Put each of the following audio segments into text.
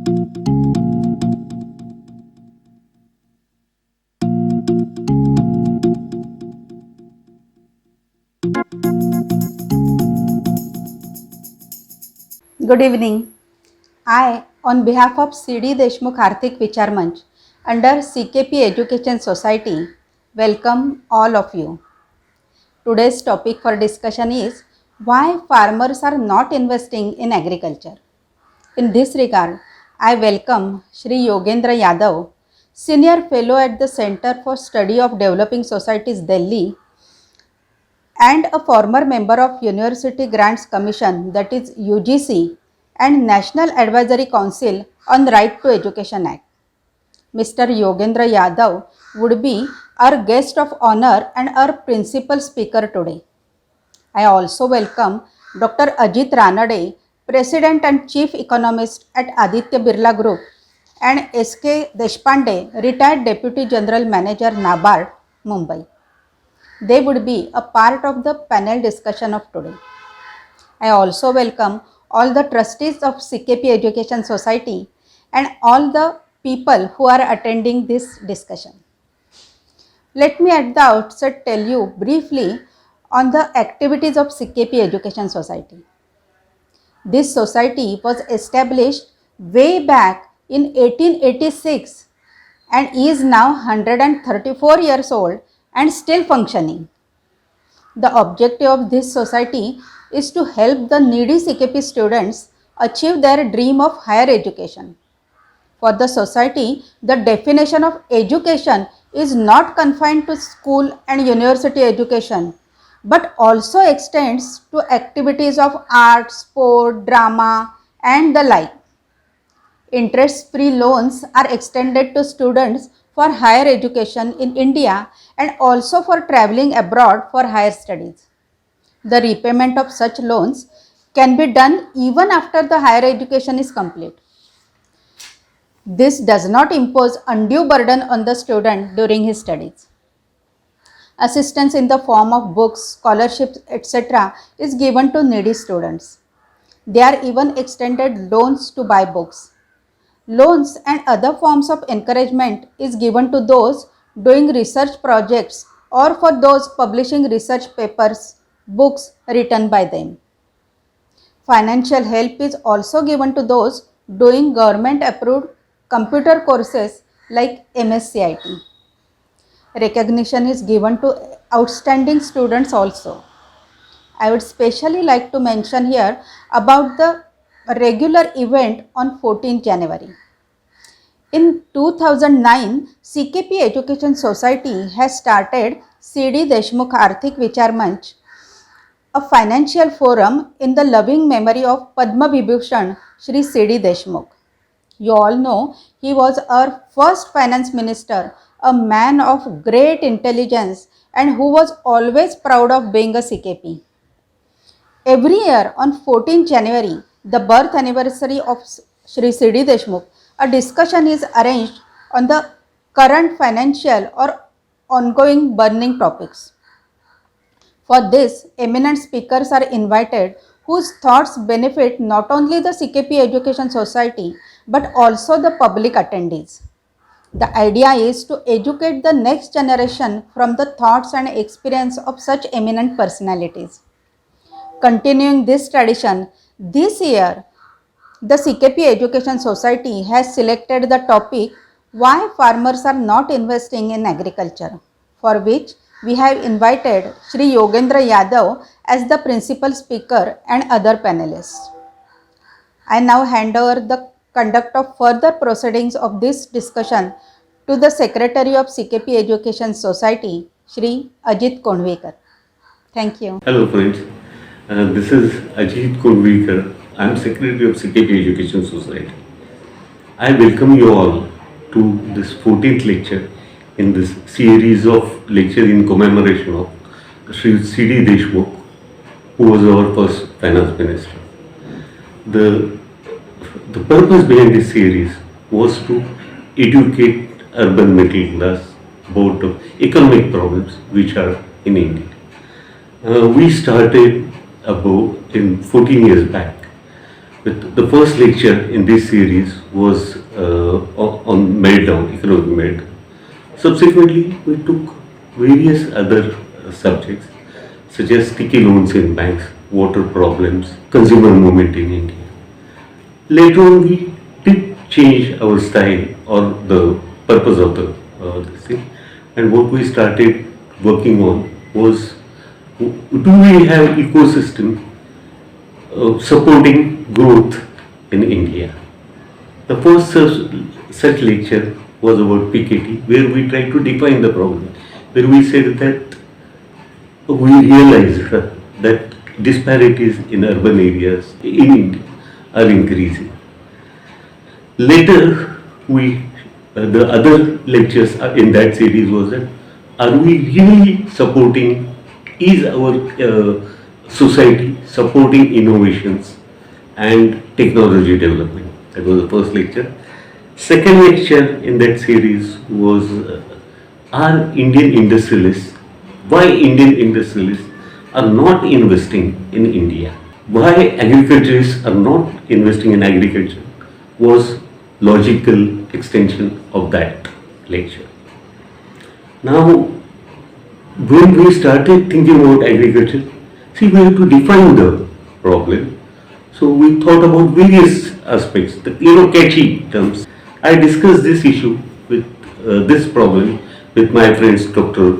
Good evening. I, on behalf of Shri Deshmukh Arthik Vichar Manch under CKP Education Society, welcome all of you. Today's topic for discussion is why farmers are not investing in agriculture. In this regard, I welcome Shri Yogendra Yadav, Senior Fellow at the Center for Study of Developing Societies, Delhi, and a former member of University Grants Commission, that is UGC, and National Advisory Council on Right to Education Act. Mr. Yogendra Yadav would be our guest of honor and our principal speaker today. I also welcome Dr. Ajit Ranade, President and Chief Economist at Aditya Birla Group, and SK Deshpande, Retired Deputy General Manager, NABARD, Mumbai. They would be a part of the panel discussion of today. I also welcome all the trustees of CKP Education Society and all the people who are attending this discussion. Let me at the outset tell you briefly on the activities of CKP Education Society. This society was established way back in 1886 and is now 134 years old and still functioning. The objective of this society is to help the needy CKP students achieve their dream of higher education. For the society, the definition of education is not confined to school and university education, but also extends to activities of art, sport, drama, and the like. Interest-free loans are extended to students for higher education in India and also for traveling abroad for higher studies. The repayment of such loans can be done even after the higher education is complete. This does not impose undue burden on the student during his studies. Assistance in the form of books, scholarships, etc. is given to needy students. There are even extended loans to buy books. Loans and other forms of encouragement is given to those doing research projects or for those publishing research papers, books written by them. Financial help is also given to those doing government approved computer courses like MSCIT. Recognition is given to outstanding students also. I would specially like to mention here about the regular event on 14th January. In 2009, CKP Education Society has started Shri Deshmukh Arthik Vichar Manch, a financial forum in the loving memory of Padma Vibhushan Shri Deshmukh. You all know he was our first finance minister, a man of great intelligence and who was always proud of being a CKP. Every year on 14th January, the birth anniversary of Shri Deshmukh, a discussion is arranged on the current financial or ongoing burning topics. For this, eminent speakers are invited whose thoughts benefit not only the CKP Education Society but also the public attendees. The idea is to educate the next generation from the thoughts and experience of such eminent personalities. Continuing this tradition, this year, the CKP Education Society has selected the topic why farmers are not investing in agriculture, for which we have invited Shri Yogendra Yadav as the principal speaker and other panelists. I now hand over the conduct of further proceedings of this discussion to the Secretary of CKP Education Society, Shri Ajit. Thank you. Hello friends, this is Ajit. I am Secretary of CKP Education Society. I welcome you all to this 14th lecture in this series of lectures in commemoration of Shri Deshmukh, who was our first finance minister. The purpose behind this series was to educate urban middle class about economic problems which are in India. We started about 14 years back The first lecture in this series was on meltdown, economic meltdown. Subsequently, we took various other subjects such as sticky loans in banks, water problems, consumer movement in India. Later on, we did change our style or the purpose of this thing, and what we started working on was, do we have ecosystem supporting growth in India? The first such lecture was about PKT, where we tried to define the problem, where we said that we realized that disparities in urban areas in India are increasing. Later, the other lectures in that series was that, are we really supporting, is our society supporting innovations and technology development? That was the first lecture. Second lecture in that series was, are Indian industrialists, why Indian industrialists are not investing in India? Why agriculturists are not investing in agriculture was logical extension of that lecture. Now, when we started thinking about agriculture, see, we have to define the problem. So we thought about various aspects, the catchy terms. I discussed this issue with this problem with my friends Dr.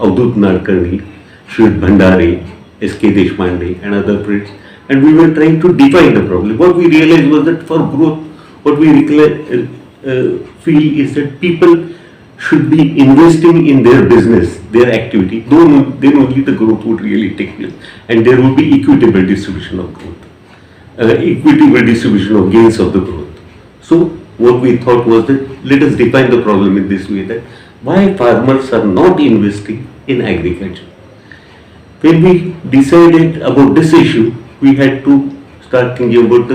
Aditya, Shri Bhandari, SK Deshpande and other friends, and we were trying to define the problem. What we realized was that for growth, what we feel is that people should be investing in their business, their activity, then only the growth would really take place, and there would be equitable distribution of growth, equitable distribution of gains of the growth. So what we thought was that, let us define the problem in this way, that why farmers are not investing in agriculture. When we decided about this issue, we had to start thinking about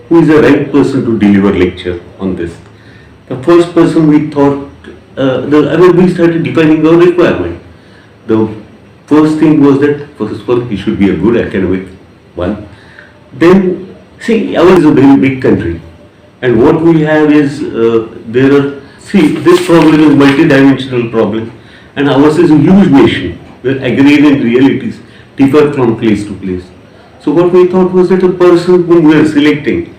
who is the right person to deliver lecture on this. The first person we thought, we started defining our requirement. The first thing was that, first of all, he should be a good academic one. Then, see, ours is a very big country, and what we have is, this problem is multi-dimensional problem, and ours is a huge nation where agrarian realities differ from place to place. So what we thought was that a person whom we are selecting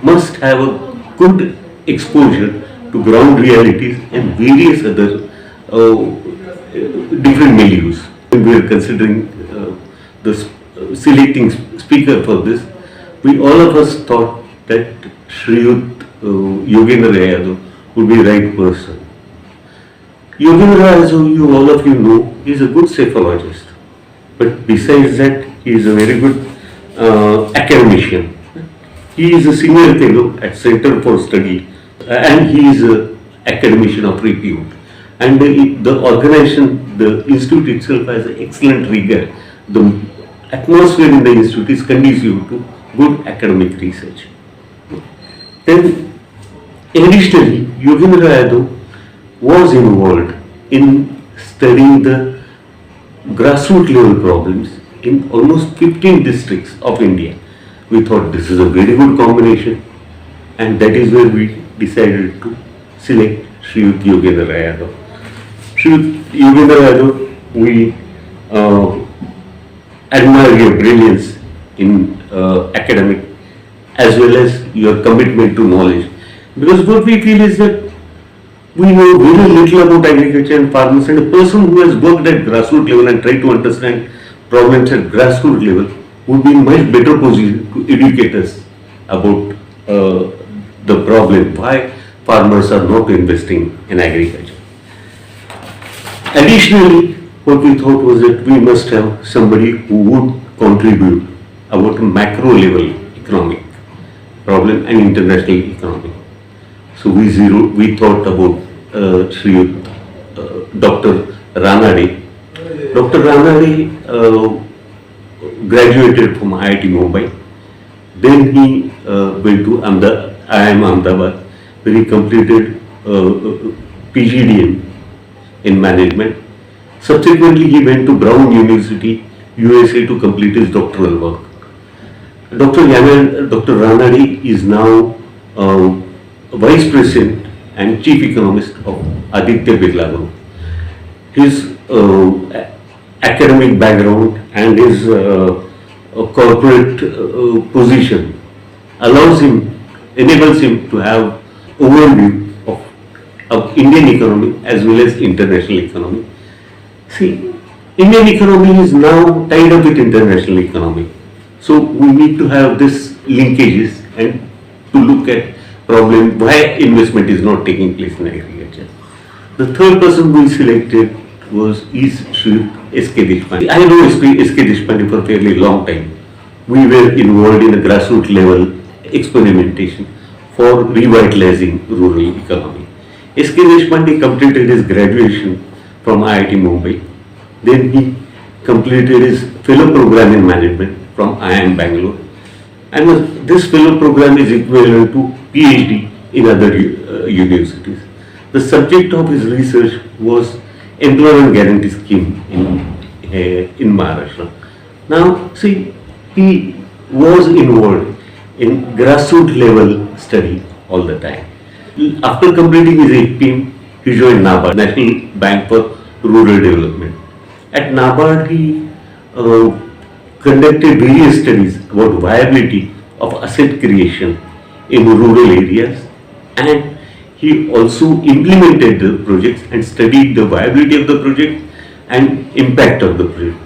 must have a good exposure to ground realities and various other different milieus. When we are considering selecting speaker for this, all of us thought that Shri Yogendra Yadav would be the right person. Yogendra, as all of you know, is a good physiologist, but besides that, he is a very good academician. He is a senior fellow at Center for Study, and he is an academician of repute. And the organization, the institute itself has an excellent rigor. The atmosphere in the institute is conducive to good academic research. Then, additionally, Yogendra Yadav was involved in studying the grassroots level problems in almost 15 districts of India. We thought this is a very good combination, and that is where we decided to select Shri Yogendra Yadav. Shri Yogendra Yadav, we admire your brilliance in academic as well as your commitment to knowledge. Because what we feel is that we know very little about agriculture and farmers, and a person who has worked at grassroots level and tried to understand problems at grassroots level would be in much better position to educate us about the problem, why farmers are not investing in agriculture. Additionally, what we thought was that we must have somebody who would contribute about a macro level economic problem and international economy. So we thought about Dr. Ranade. Dr. Ranade graduated from IIT Mumbai. Then he went to IIM Ahmedabad, where he completed PGDM in management. Subsequently, he went to Brown University, USA to complete his doctoral work. Dr. Ranade is now Vice President and Chief Economist of Aditya Birla Group. His academic background and his corporate position enables him to have overview of Indian economy as well as international economy. See, Indian economy is now tied up with international economy. So we need to have this linkages and to look at problem why investment is not taking place in agriculture. The third person we selected is Shri S.K. Deshpande. I know S.K. Deshpande for a fairly long time. We were involved in a grassroots level experimentation for revitalizing rural economy. S.K. Deshpande completed his graduation from IIT Mumbai. Then he completed his fellow program in management from IIM Bangalore. And this fellow program is equivalent to PhD in other universities. The subject of his research was employment guarantee scheme in Maharashtra. Now, see, he was involved in grassroots level study all the time. After completing his APM, he joined NABARD, National Bank for Rural Development. At NABARD, he conducted various studies about viability of asset creation in rural areas, and he also implemented the projects and studied the viability of the project and impact of the project.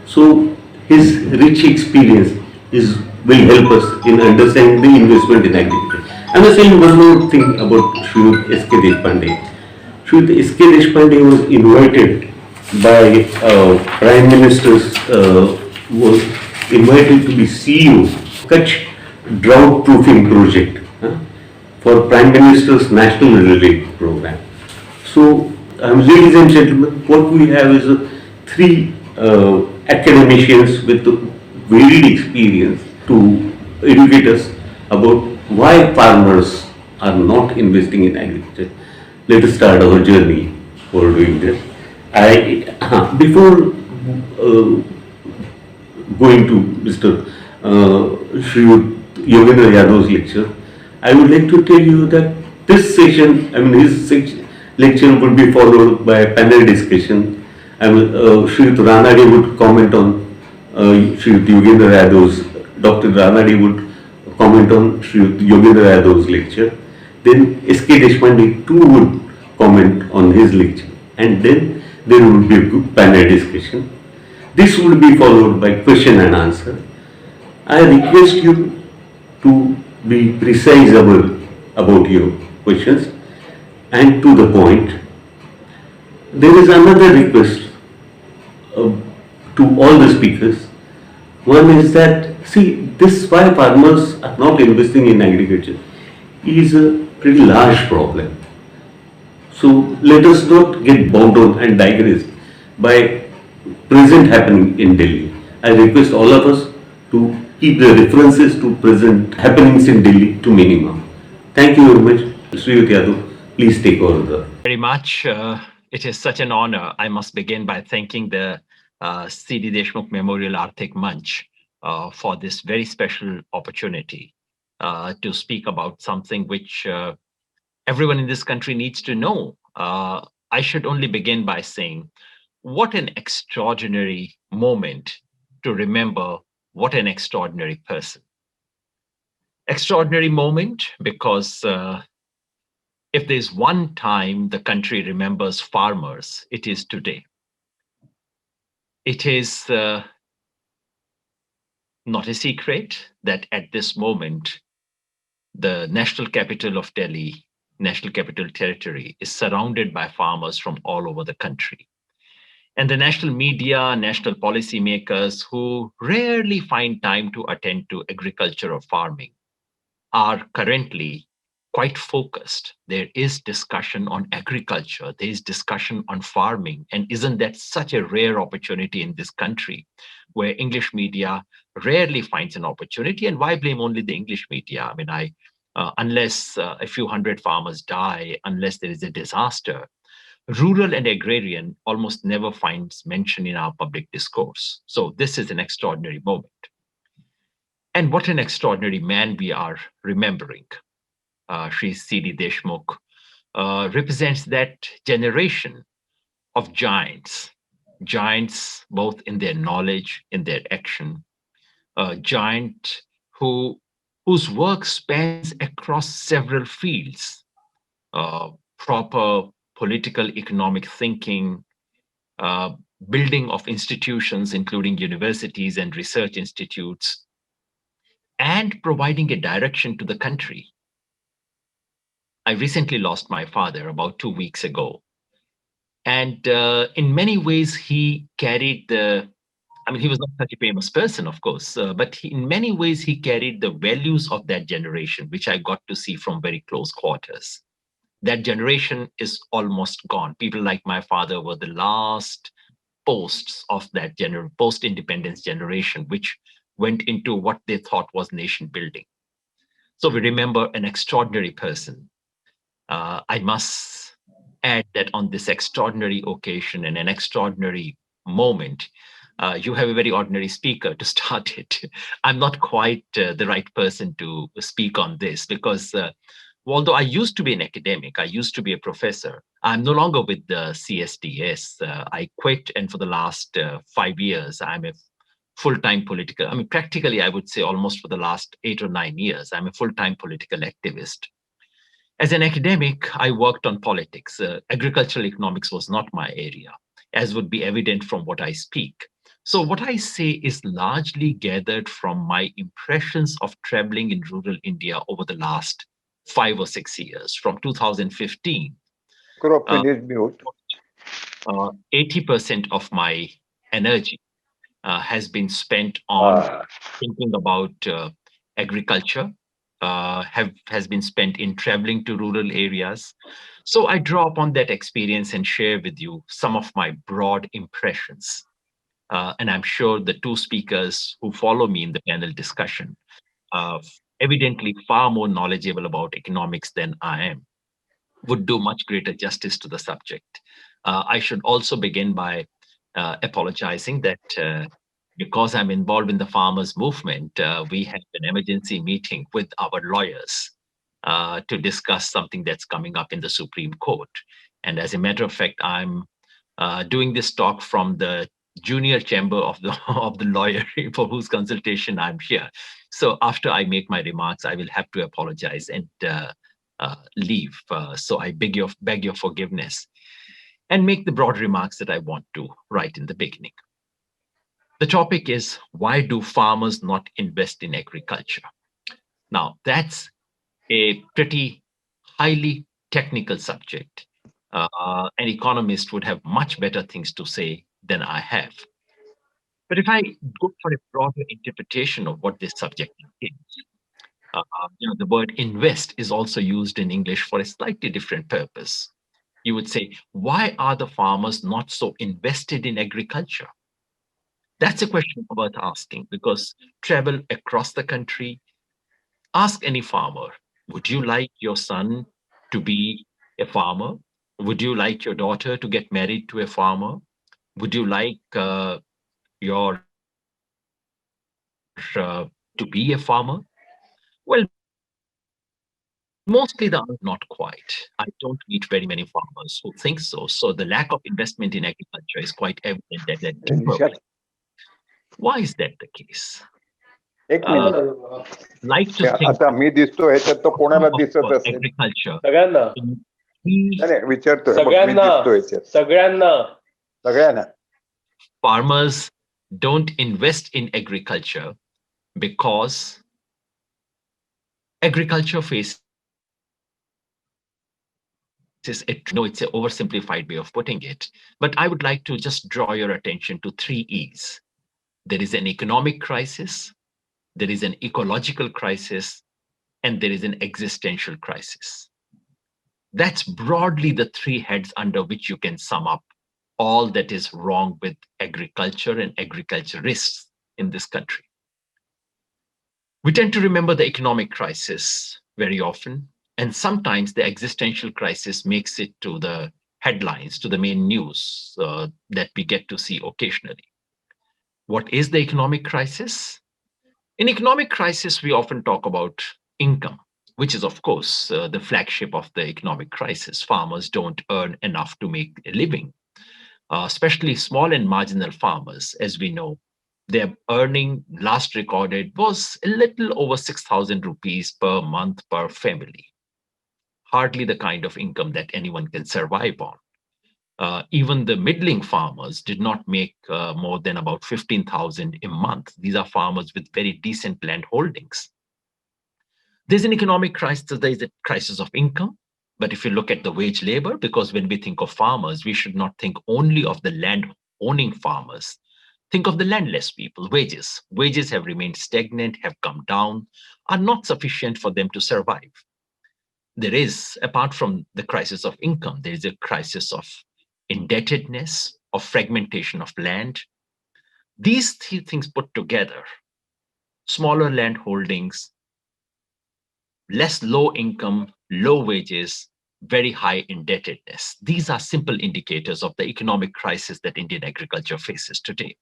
So his rich experience will help us in understanding the investment in agriculture. I am saying one more thing about Shri S.K. Deshpande. Shri S.K. Deshpande was invited by Prime Minister's was invited to be CEO Kutch drought proofing project for Prime Minister's National Relief Program. So, ladies and gentlemen, what we have is three academicians with varied experience to educate us about why farmers are not investing in agriculture. Let us start our journey for doing this. Before going to Mr. Shri Yogendra Yadav's lecture, I would like to tell you that this session, his lecture would be followed by a panel discussion. Shri Ranade would comment on Shri Yogendra Yadav's, Dr. Ranade would comment on Shri Yogendra Yadav's lecture. Then S.K. Deshpande too would comment on his lecture. And then there would be a good panel discussion. This would be followed by question and answer. I request you to be precise about your questions and to the point. There is another request to all the speakers. One is that, see, this why farmers are not investing in agriculture is a pretty large problem. So let us not get bogged down and digress by present happening in Delhi. I request all of us to keep the references to present happenings in Delhi to minimum. Thank you very much. Shri Yadav, please take over. Very much. It is such an honor. I must begin by thanking the C.D. Deshmukh Memorial Arthik Manch for this very special opportunity to speak about something which everyone in this country needs to know. I should only begin by saying, what an extraordinary moment to remember what an extraordinary person. Extraordinary moment because if there's one time the country remembers farmers, it is today. It is not a secret that at this moment, the national capital of Delhi, National Capital Territory, is surrounded by farmers from all over the country. And the national media, national policymakers who rarely find time to attend to agriculture or farming are currently quite focused. There is discussion on agriculture, there is discussion on farming, and isn't that such a rare opportunity in this country where English media rarely finds an opportunity? And why blame only the English media? Unless a few hundred farmers die, unless there is a disaster, rural and agrarian almost never finds mention in our public discourse. So this is an extraordinary moment. And what an extraordinary man we are remembering. Shri C.D. Deshmukh represents that generation of giants, giants both in their knowledge, in their action, a giant whose work spans across several fields, proper political economic thinking, uh, building of institutions, including universities and research institutes, and providing a direction to the country. I recently lost my father about 2 weeks ago. And in many ways, he carried he was not such a famous person, of course, but in many ways, he carried the values of that generation, which I got to see from very close quarters. That generation is almost gone. People like my father were the last posts of that post-independence generation, which went into what they thought was nation building. So we remember an extraordinary person. I must add that on this extraordinary occasion and an extraordinary moment, you have a very ordinary speaker to start it. I'm not quite the right person to speak on this because although I used to be an academic, I used to be a professor, I'm no longer with the CSDS. I quit, and for the last 5 years, I'm a full-time political, practically, I would say almost for the last 8 or 9 years, I'm a full-time political activist. As an academic, I worked on politics. Agricultural economics was not my area, as would be evident from what I speak. So, what I say is largely gathered from my impressions of traveling in rural India over the last 5 or 6 years, from 2015. Uh, 80% of my energy has been spent on thinking about agriculture, has been spent in traveling to rural areas. So I draw upon that experience and share with you some of my broad impressions. And I'm sure the two speakers who follow me in the panel discussion are evidently far more knowledgeable about economics than I am, would do much greater justice to the subject. I should also begin by apologizing that because I'm involved in the farmers' movement, we had an emergency meeting with our lawyers to discuss something that's coming up in the Supreme Court. And as a matter of fact, I'm doing this talk from the junior chamber of the of the lawyer for whose consultation I'm here. So after I make my remarks, I will have to apologize and leave. So I beg your forgiveness and make the broad remarks that I want to right in the beginning. The topic is, why do farmers not invest in agriculture? Now, that's a pretty highly technical subject. An economist would have much better things to say than I have. But if I go for a broader interpretation of what this subject is, the word invest is also used in English for a slightly different purpose. You would say, why are the farmers not so invested in agriculture? That's a question worth asking, because travel across the country, ask any farmer, would you like your son to be a farmer? Would you like your daughter to get married to a farmer? Would you like your to be a farmer? Well, mostly the answer is not quite. I don't meet very many farmers who think so. So the lack of investment in agriculture is quite evident at that deeper way. Why is that the case? एक minute Like to think आता मी दिसतो ह्याच्यात तो कोणाला दिसत असेल agriculture. सगळ्यांना नाही विचारतोय सगळ्यांना सगळ्यांना सगळ्यांना Farmers don't invest in agriculture because agriculture faces it's an oversimplified way of putting it, but I would like to just draw your attention to 3 E's. There is an economic crisis, there is an ecological crisis, and there is an existential crisis. That's broadly the 3 heads under which you can sum up all that is wrong with agriculture and agriculturists in this country. We tend to remember the economic crisis very often, and sometimes the existential crisis makes it to the headlines, to the main news that we get to see occasionally. What is the economic crisis? In economic crisis, we often talk about income, which is, of course, the flagship of the economic crisis. Farmers don't earn enough to make a living, especially small and marginal farmers. As we know, their earning last recorded was a little over 6,000 rupees per month per family. Hardly the kind of income that anyone can survive on. Even the middling farmers did not make more than about 15,000 a month. These are farmers with very decent land holdings. There's an economic crisis, there is a crisis of income. But if you look at the wage labor, because when we think of farmers, we should not think only of the land owning farmers. Think of the landless people, wages. Wages have remained stagnant, have come down, are not sufficient for them to survive. There is, apart from the crisis of income, there is a crisis of indebtedness, of fragmentation of land. These three things put together, smaller land holdings, less low income, low wages, very high indebtedness. These are simple indicators of the economic crisis that Indian agriculture faces today.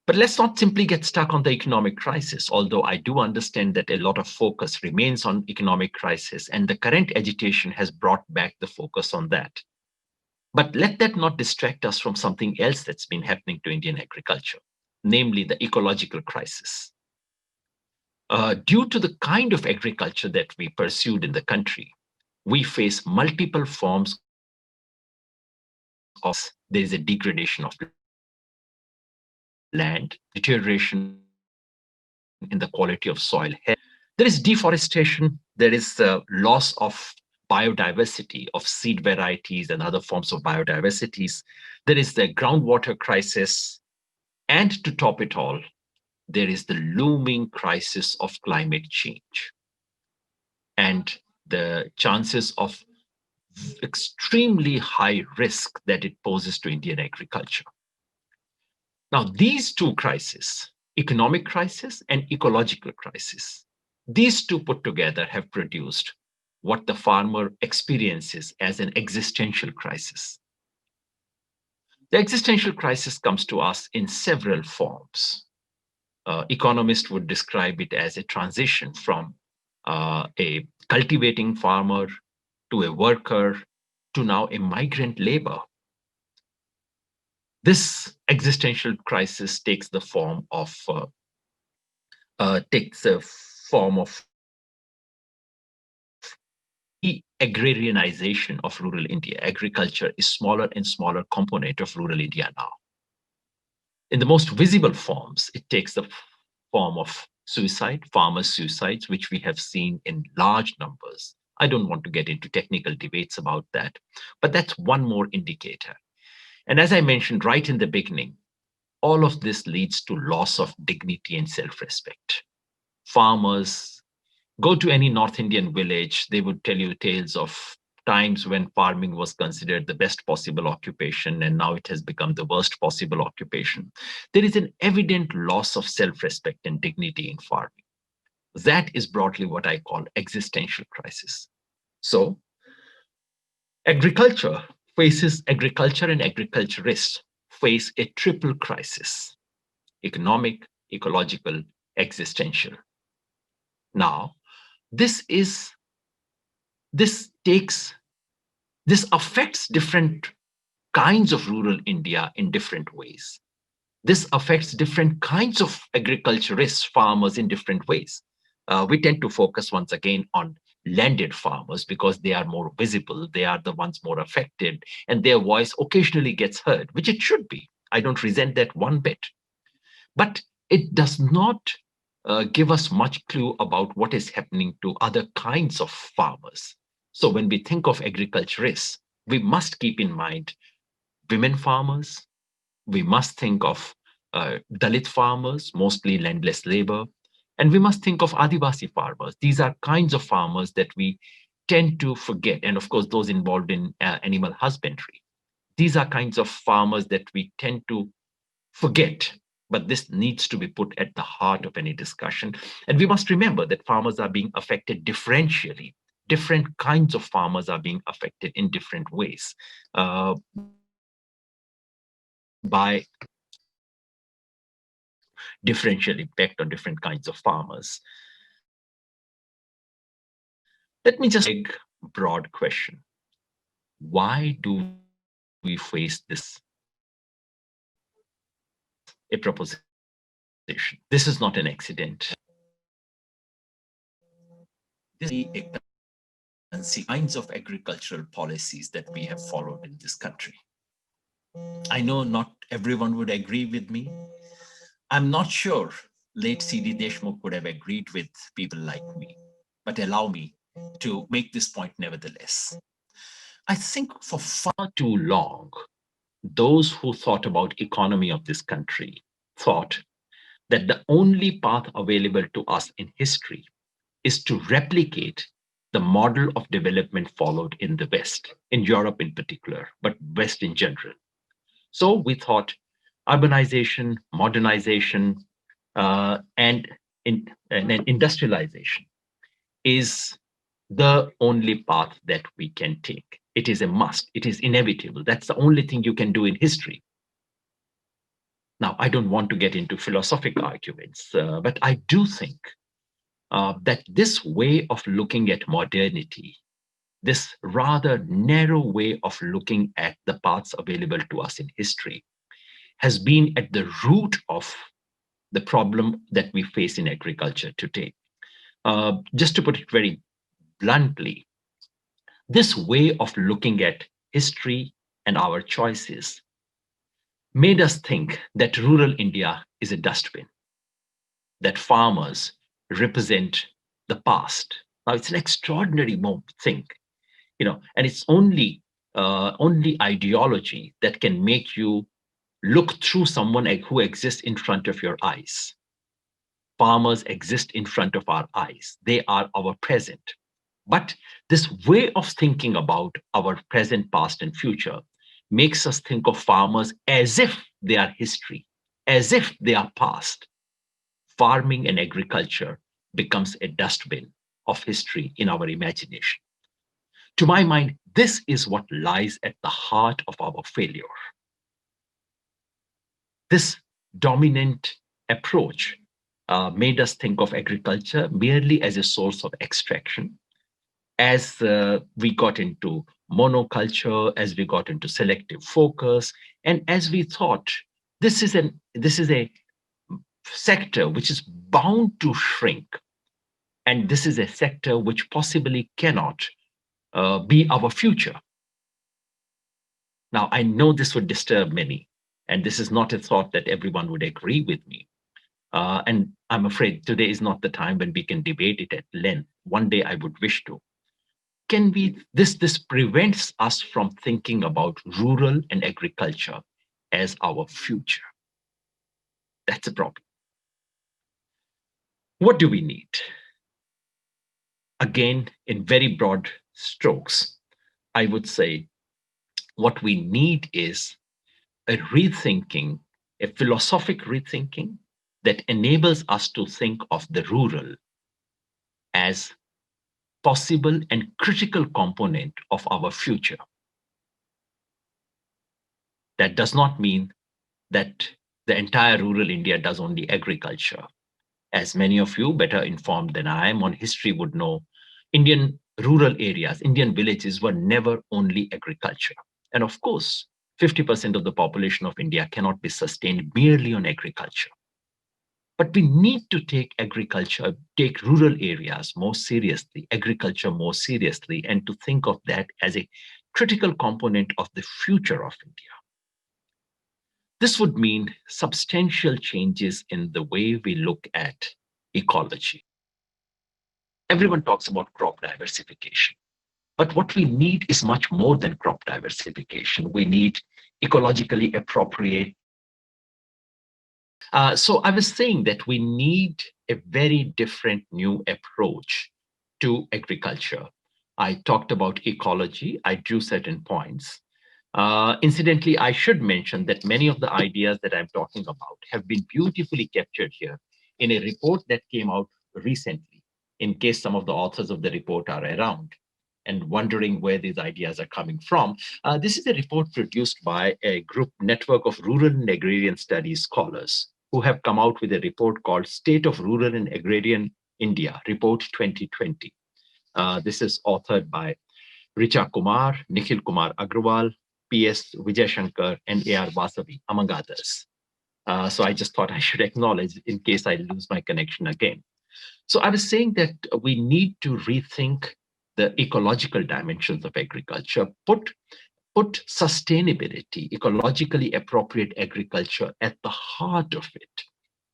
But let's not simply get stuck on the economic crisis, although I do understand that a lot of focus remains on economic crisis, and the current agitation has brought back the focus on that. But let that not distract us from something else that's been happening to Indian agriculture, namely the ecological crisis. Due to the kind of agriculture that we pursued in the country, we face multiple forms of, there is a degradation of land, deterioration in the quality of soil. There is deforestation, there is the loss of biodiversity of seed varieties and other forms of biodiversities. There is the groundwater crisis. And to top it all, there is the looming crisis of climate change and the chances of extremely high risk that it poses to Indian agriculture. Now, these two crises, economic crisis and ecological crisis, these two put together have produced what the farmer experiences as an existential crisis. The existential crisis comes to us in several forms. Economists would describe it as a transition from a cultivating farmer to a worker to now a migrant labor. This existential crisis takes the form of agrarianization of rural India. Agriculture is smaller and smaller component of rural India now. In the most visible forms, it takes the form of suicide, farmers' suicides, which we have seen in large numbers. I don't want to get into technical debates about that, but that's one more indicator. And as I mentioned right in the beginning, all of this leads to loss of dignity and self-respect. Farmers, go to any North Indian village, they would tell you tales of times when farming was considered the best possible occupation, and now it has become the worst possible occupation. There is an evident loss of self-respect and dignity in farming. That is broadly what I call existential crisis. So, agriculture and agriculturists face a triple crisis: economic, ecological, existential. Now, this affects different kinds of rural India in different ways. This affects different kinds of agriculturists, farmers in different ways. We tend to focus once again on landed farmers because they are more visible, they are the ones more affected, and their voice occasionally gets heard, which it should be. I don't resent that one bit. But it does not give us much clue about what is happening to other kinds of farmers. So when we think of agriculturists, we must keep in mind women farmers, we must think of Dalit farmers, mostly landless labor, and we must think of Adivasi farmers. These are kinds of farmers that we tend to forget, and of course those involved in animal husbandry. These are kinds of farmers that we tend to forget, but this needs to be put at the heart of any discussion. And we must remember that farmers are being affected differentially. Different kinds of farmers are being affected in different ways by differential impact on different kinds of farmers. Let me just make a broad question. Why do we face this? A proposition. This is not an accident. This is a kinds of agricultural policies that we have followed in this country. I know not everyone would agree with me. I'm not sure late C.D. Deshmukh would have agreed with people like me, but allow me to make this point nevertheless. I think for far too long, those who thought about economy of this country thought that the only path available to us in history is to replicate the model of development followed in the West, in Europe in particular, but West in general. So we thought urbanization, modernization, and industrialization is the only path that we can take. It is a must. It is inevitable. That's the only thing you can do in history. Now, I don't want to get into philosophical arguments, but I do think that this way of looking at modernity, this rather narrow way of looking at the paths available to us in history, has been at the root of the problem that we face in agriculture today. Just to put it very bluntly, this way of looking at history and our choices made us think that rural India is a dustbin, that farmers represent the past. Now, it's an extraordinary thing, and it's only ideology that can make you look through someone who exists in front of your eyes. Farmers exist in front of our eyes. They are our present. But this way of thinking about our present, past, and future makes us think of farmers as if they are history, as if they are past. Farming and agriculture becomes a dustbin of history in our imagination. To my mind, this is what lies at the heart of our failure. This dominant approach made us think of agriculture merely as a source of extraction. As we got into monoculture, as we got into selective focus, and as we thought this is a sector which is bound to shrink, and this is a sector which possibly cannot be our future. Now, I know this would disturb many, and this is not a thought that everyone would agree with me. And I'm afraid today is not the time when we can debate it at length. One day I would wish to. This prevents us from thinking about rural and agriculture as our future. That's a problem. What do we need? Again, in very broad strokes, I would say what we need is a rethinking, a philosophic rethinking that enables us to think of the rural as possible and critical component of our future. That does not mean that the entire rural India does only agriculture. As many of you better informed than I am on history would know, Indian rural areas, Indian villages were never only agriculture. And of course, 50% of the population of India cannot be sustained merely on agriculture. But we need to take rural areas more seriously, agriculture more seriously, and to think of that as a critical component of the future of India. This would mean substantial changes in the way we look at ecology. Everyone talks about crop diversification, but what we need is much more than crop diversification. We need ecologically appropriate. So I was saying that we need a very different new approach to agriculture. I talked about ecology. I drew certain points. Incidentally, I should mention that many of the ideas that I'm talking about have been beautifully captured here in a report that came out recently, in case some of the authors of the report are around and wondering where these ideas are coming from. This is a report produced by a network of rural and agrarian studies scholars who have come out with a report called State of Rural and Agrarian India, Report 2020. This is authored by Richa Kumar, Nikhil Kumar Agrawal, P.S. Vijay Shankar, and A.R. Vasavi, among others. So I just thought I should acknowledge in case I lose my connection again. So I was saying that we need to rethink the ecological dimensions of agriculture, put sustainability, ecologically appropriate agriculture at the heart of it,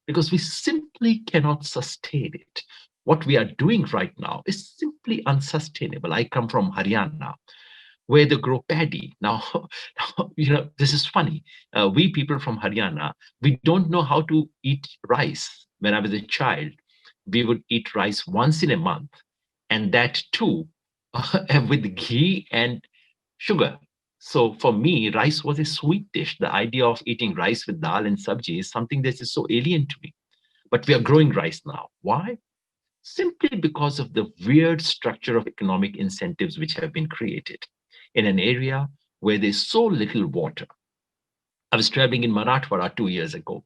because we simply cannot sustain it. What we are doing right now is simply unsustainable. I come from Haryana, where they grow paddy. Now, this is funny. We people from Haryana, we don't know how to eat rice. When I was a child, we would eat rice once in a month, and that too with ghee and sugar. So for me, rice was a sweet dish. The idea of eating rice with dal and sabji is something that is so alien to me. But we are growing rice now. Why? Simply because of the weird structure of economic incentives which have been created in an area where there's so little water. I was traveling in Marathwada 2 years ago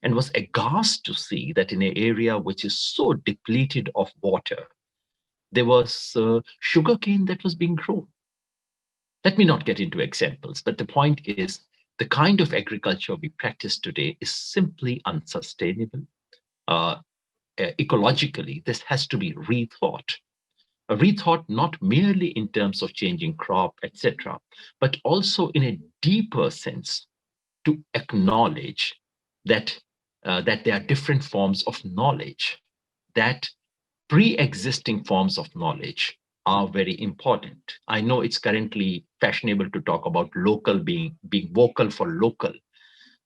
and was aghast to see that in an area which is so depleted of water, there was sugarcane that was being grown. Let me not get into examples, but the point is the kind of agriculture we practice today is simply unsustainable. Ecologically, this has to be rethought. A rethought not merely in terms of changing crop, etc., but also in a deeper sense to acknowledge that, that there are different forms of knowledge, that pre-existing forms of knowledge are very important. I know it's currently fashionable to talk about local being vocal for local.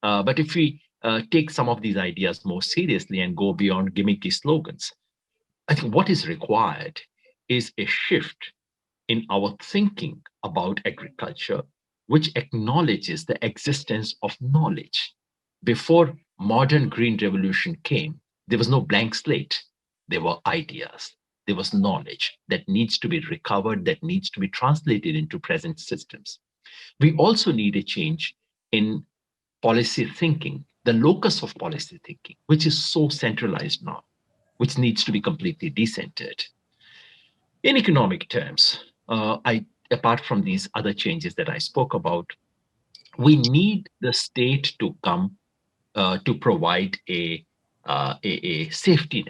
But if we take some of these ideas more seriously and go beyond gimmicky slogans, I think what is required is a shift in our thinking about agriculture, which acknowledges the existence of knowledge. Before modern green revolution came, there was no blank slate. There were ideas. There was knowledge that needs to be recovered, that needs to be translated into present systems. We also need a change in policy thinking, the locus of policy thinking, which is so centralized now, which needs to be completely decentered. In economic terms, apart from these other changes that I spoke about, we need the state to come to provide a safety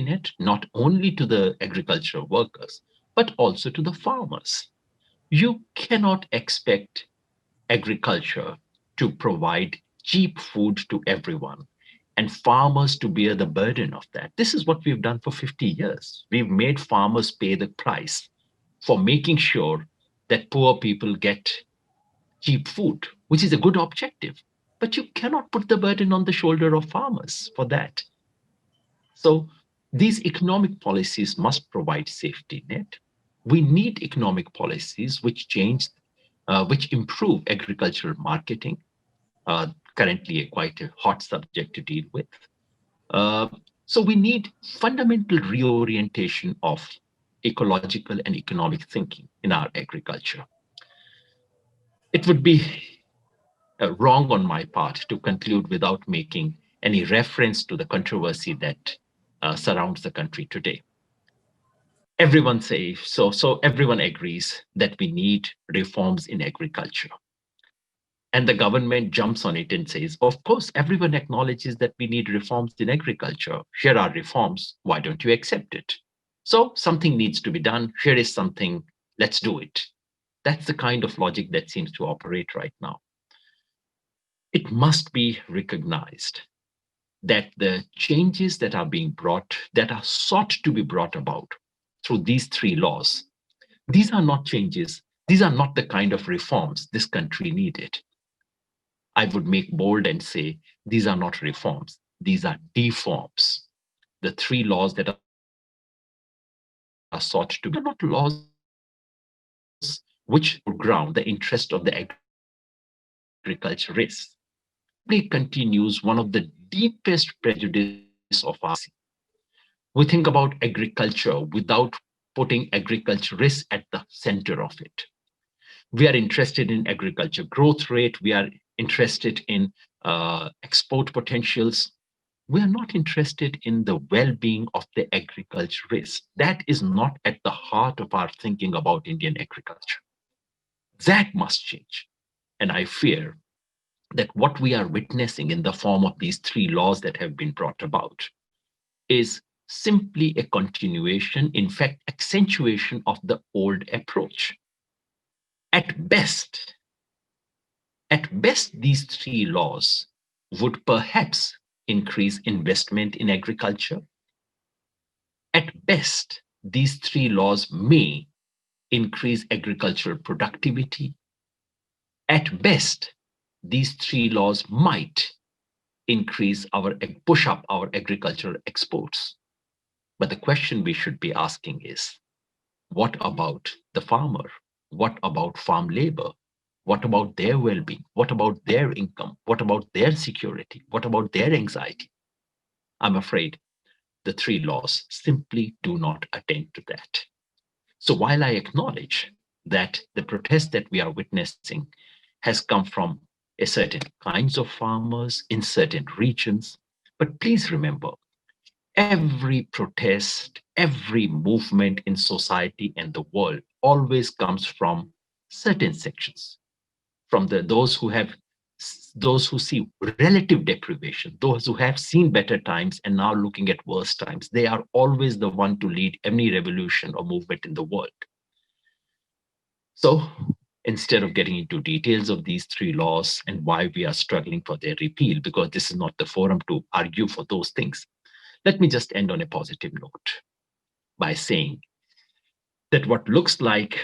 net, not only to the agricultural workers, but also to the farmers. You cannot expect agriculture to provide cheap food to everyone and farmers to bear the burden of that. This is what we've done for 50 years. We've made farmers pay the price for making sure that poor people get cheap food, which is a good objective. But you cannot put the burden on the shoulder of farmers for that. So these economic policies must provide safety net. We need economic policies which improve agricultural marketing, currently quite a hot subject to deal with. So we need fundamental reorientation of ecological and economic thinking in our agriculture. It would be wrong on my part to conclude without making any reference to the controversy that surrounds the country today. Everyone says so everyone agrees that we need reforms in agriculture. And the government jumps on it and says, of course, everyone acknowledges that we need reforms in agriculture. Here are reforms. Why don't you accept it? So something needs to be done. Here is something. Let's do it. That's the kind of logic that seems to operate right now. It must be recognized that the changes that are being brought, that are sought to be brought about through these three laws, these are not changes. These are not the kind of reforms this country needed. I would make bold and say, these are not reforms. These are deforms. The three laws that are sought to be are not laws which ground the interest of the agriculturists. It continues one of the deepest prejudices of our society. We think about agriculture without putting agriculturists at the center of it. We are interested in agriculture growth rate. We are interested in export potentials. We are not interested in the well-being of the agriculturists. That is not at the heart of our thinking about Indian agriculture. That must change. And I fear that what we are witnessing in the form of these three laws that have been brought about is simply a continuation, in fact, accentuation of the old approach. At best, these three laws would perhaps increase investment in agriculture. At best, these three laws may increase agricultural productivity. At best, these three laws might push up our agricultural exports. But the question we should be asking is, what about the farmer? What about farm labor? What about their well-being? What about their income? What about their security? What about their anxiety? I'm afraid the three laws simply do not attend to that. So while I acknowledge that the protest that we are witnessing has come from a certain kinds of farmers in certain regions, but please remember, every protest, every movement in society and the world always comes from certain sections, from those who see relative deprivation, those who have seen better times and now looking at worse times. They are always the one to lead any revolution or movement in the world. So instead of getting into details of these three laws and why we are struggling for their repeal, because this is not the forum to argue for those things, let me just end on a positive note by saying that what looks like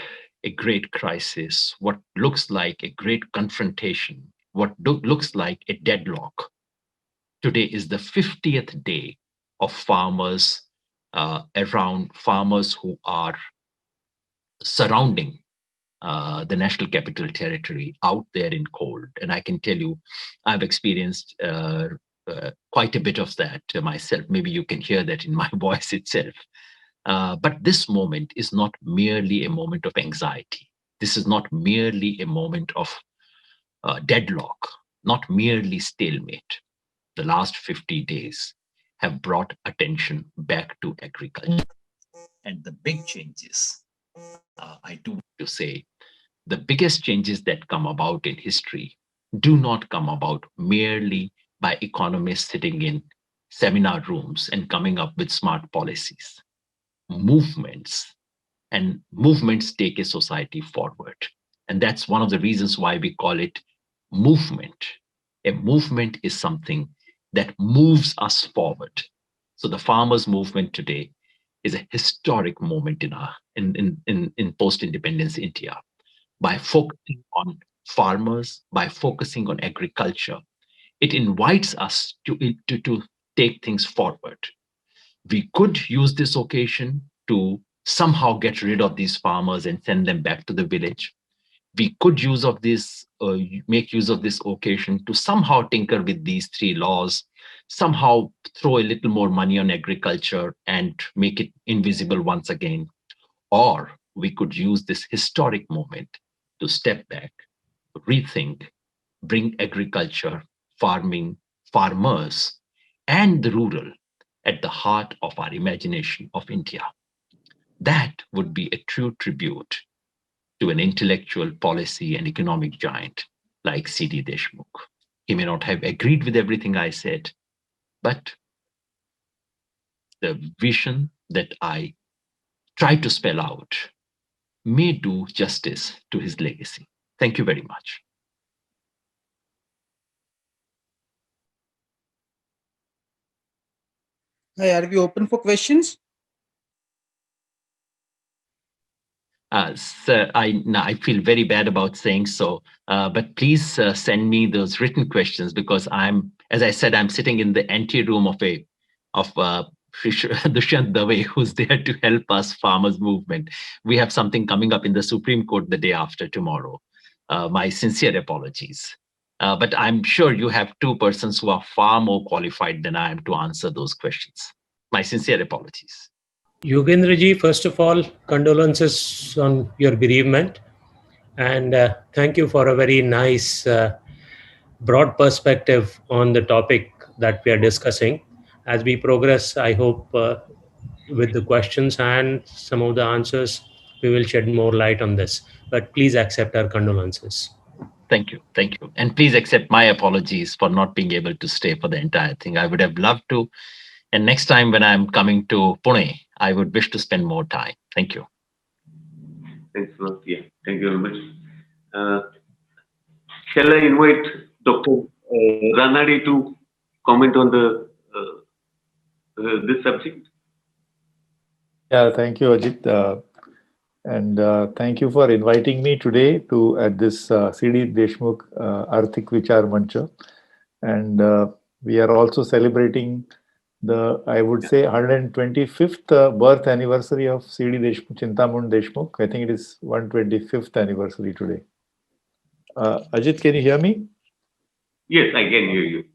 a great crisis, what looks like a great confrontation, what looks like a deadlock, today is the 50th day of farmers who are surrounding the National Capital Territory out there in cold. And I can tell you, I've experienced quite a bit of that myself. Maybe you can hear that in my voice itself. But this moment is not merely a moment of anxiety. This is not merely a moment of deadlock, not merely stalemate. The last 50 days have brought attention back to agriculture. And the big changes, I do want to say, the biggest changes that come about in history do not come about merely by economists sitting in seminar rooms and coming up with smart policies. Movements take a society forward. And that's one of the reasons why we call it movement. A movement is something that moves us forward. So the farmers' movement today is a historic moment in post-independence India. By focusing on farmers, by focusing on agriculture, it invites us to take things forward. We could use this occasion to somehow get rid of these farmers and send them back to the village. We could make use of this occasion to somehow tinker with these three laws, somehow throw a little more money on agriculture and make it invisible once again. Or we could use this historic moment to step back, rethink, bring agriculture, farming, farmers, and the rural at the heart of our imagination of India. That would be a true tribute to an intellectual, policy, and economic giant like C.D. Deshmukh. He may not have agreed with everything I said, but the vision that I try to spell out may do justice to his legacy. Thank you very much. Hi, are we open for questions? Sir, I feel very bad about saying so, but please send me those written questions, because as I said, I'm sitting in the anteroom of Dushyant Dave, who's there to help us farmers movement. We have something coming up in the Supreme Court the day after tomorrow. My sincere apologies. But I'm sure you have two persons who are far more qualified than I am to answer those questions. My sincere apologies. Yogendra ji, first of all, condolences on your bereavement. And thank you for a very nice broad perspective on the topic that we are discussing. As we progress, I hope with the questions and some of the answers, we will shed more light on this. But please accept our condolences. Thank you. Thank you. And please accept my apologies for not being able to stay for the entire thing. I would have loved to. And next time when I'm coming to Pune, I would wish to spend more time. Thank you. Thanks a lot. Yeah, thank you very much. Shall I invite Dr. Ranade to comment on the this subject? Yeah, thank you, Ajit. And thank you for inviting me today to at this CD Deshmukh Arthik Vichar Manch. And we are also celebrating the, I would say, 125th birth anniversary of CD Deshmukh, Chintamani Deshmukh. I think it is 125th anniversary today. Ajit, can you hear me? Yes, I can hear you.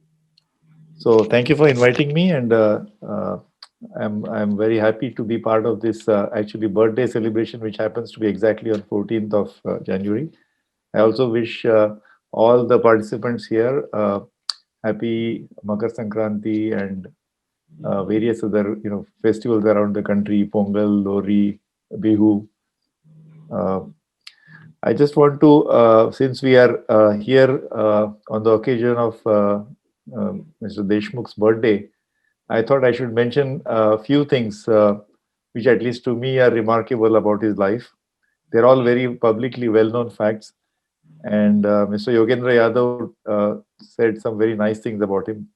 So thank you for inviting me, and I'm very happy to be part of this actually birthday celebration, which happens to be exactly on 14th of January. I also wish all the participants here happy Makar Sankranti and various other festivals around the country, Pongal, Lori, Bihu. I just want to, since we are here on the occasion of Mr. Deshmukh's birthday, I thought I should mention a few things which at least to me are remarkable about his life. They're all very publicly well-known facts. And Mr. Yogendra Yadav said some very nice things about him.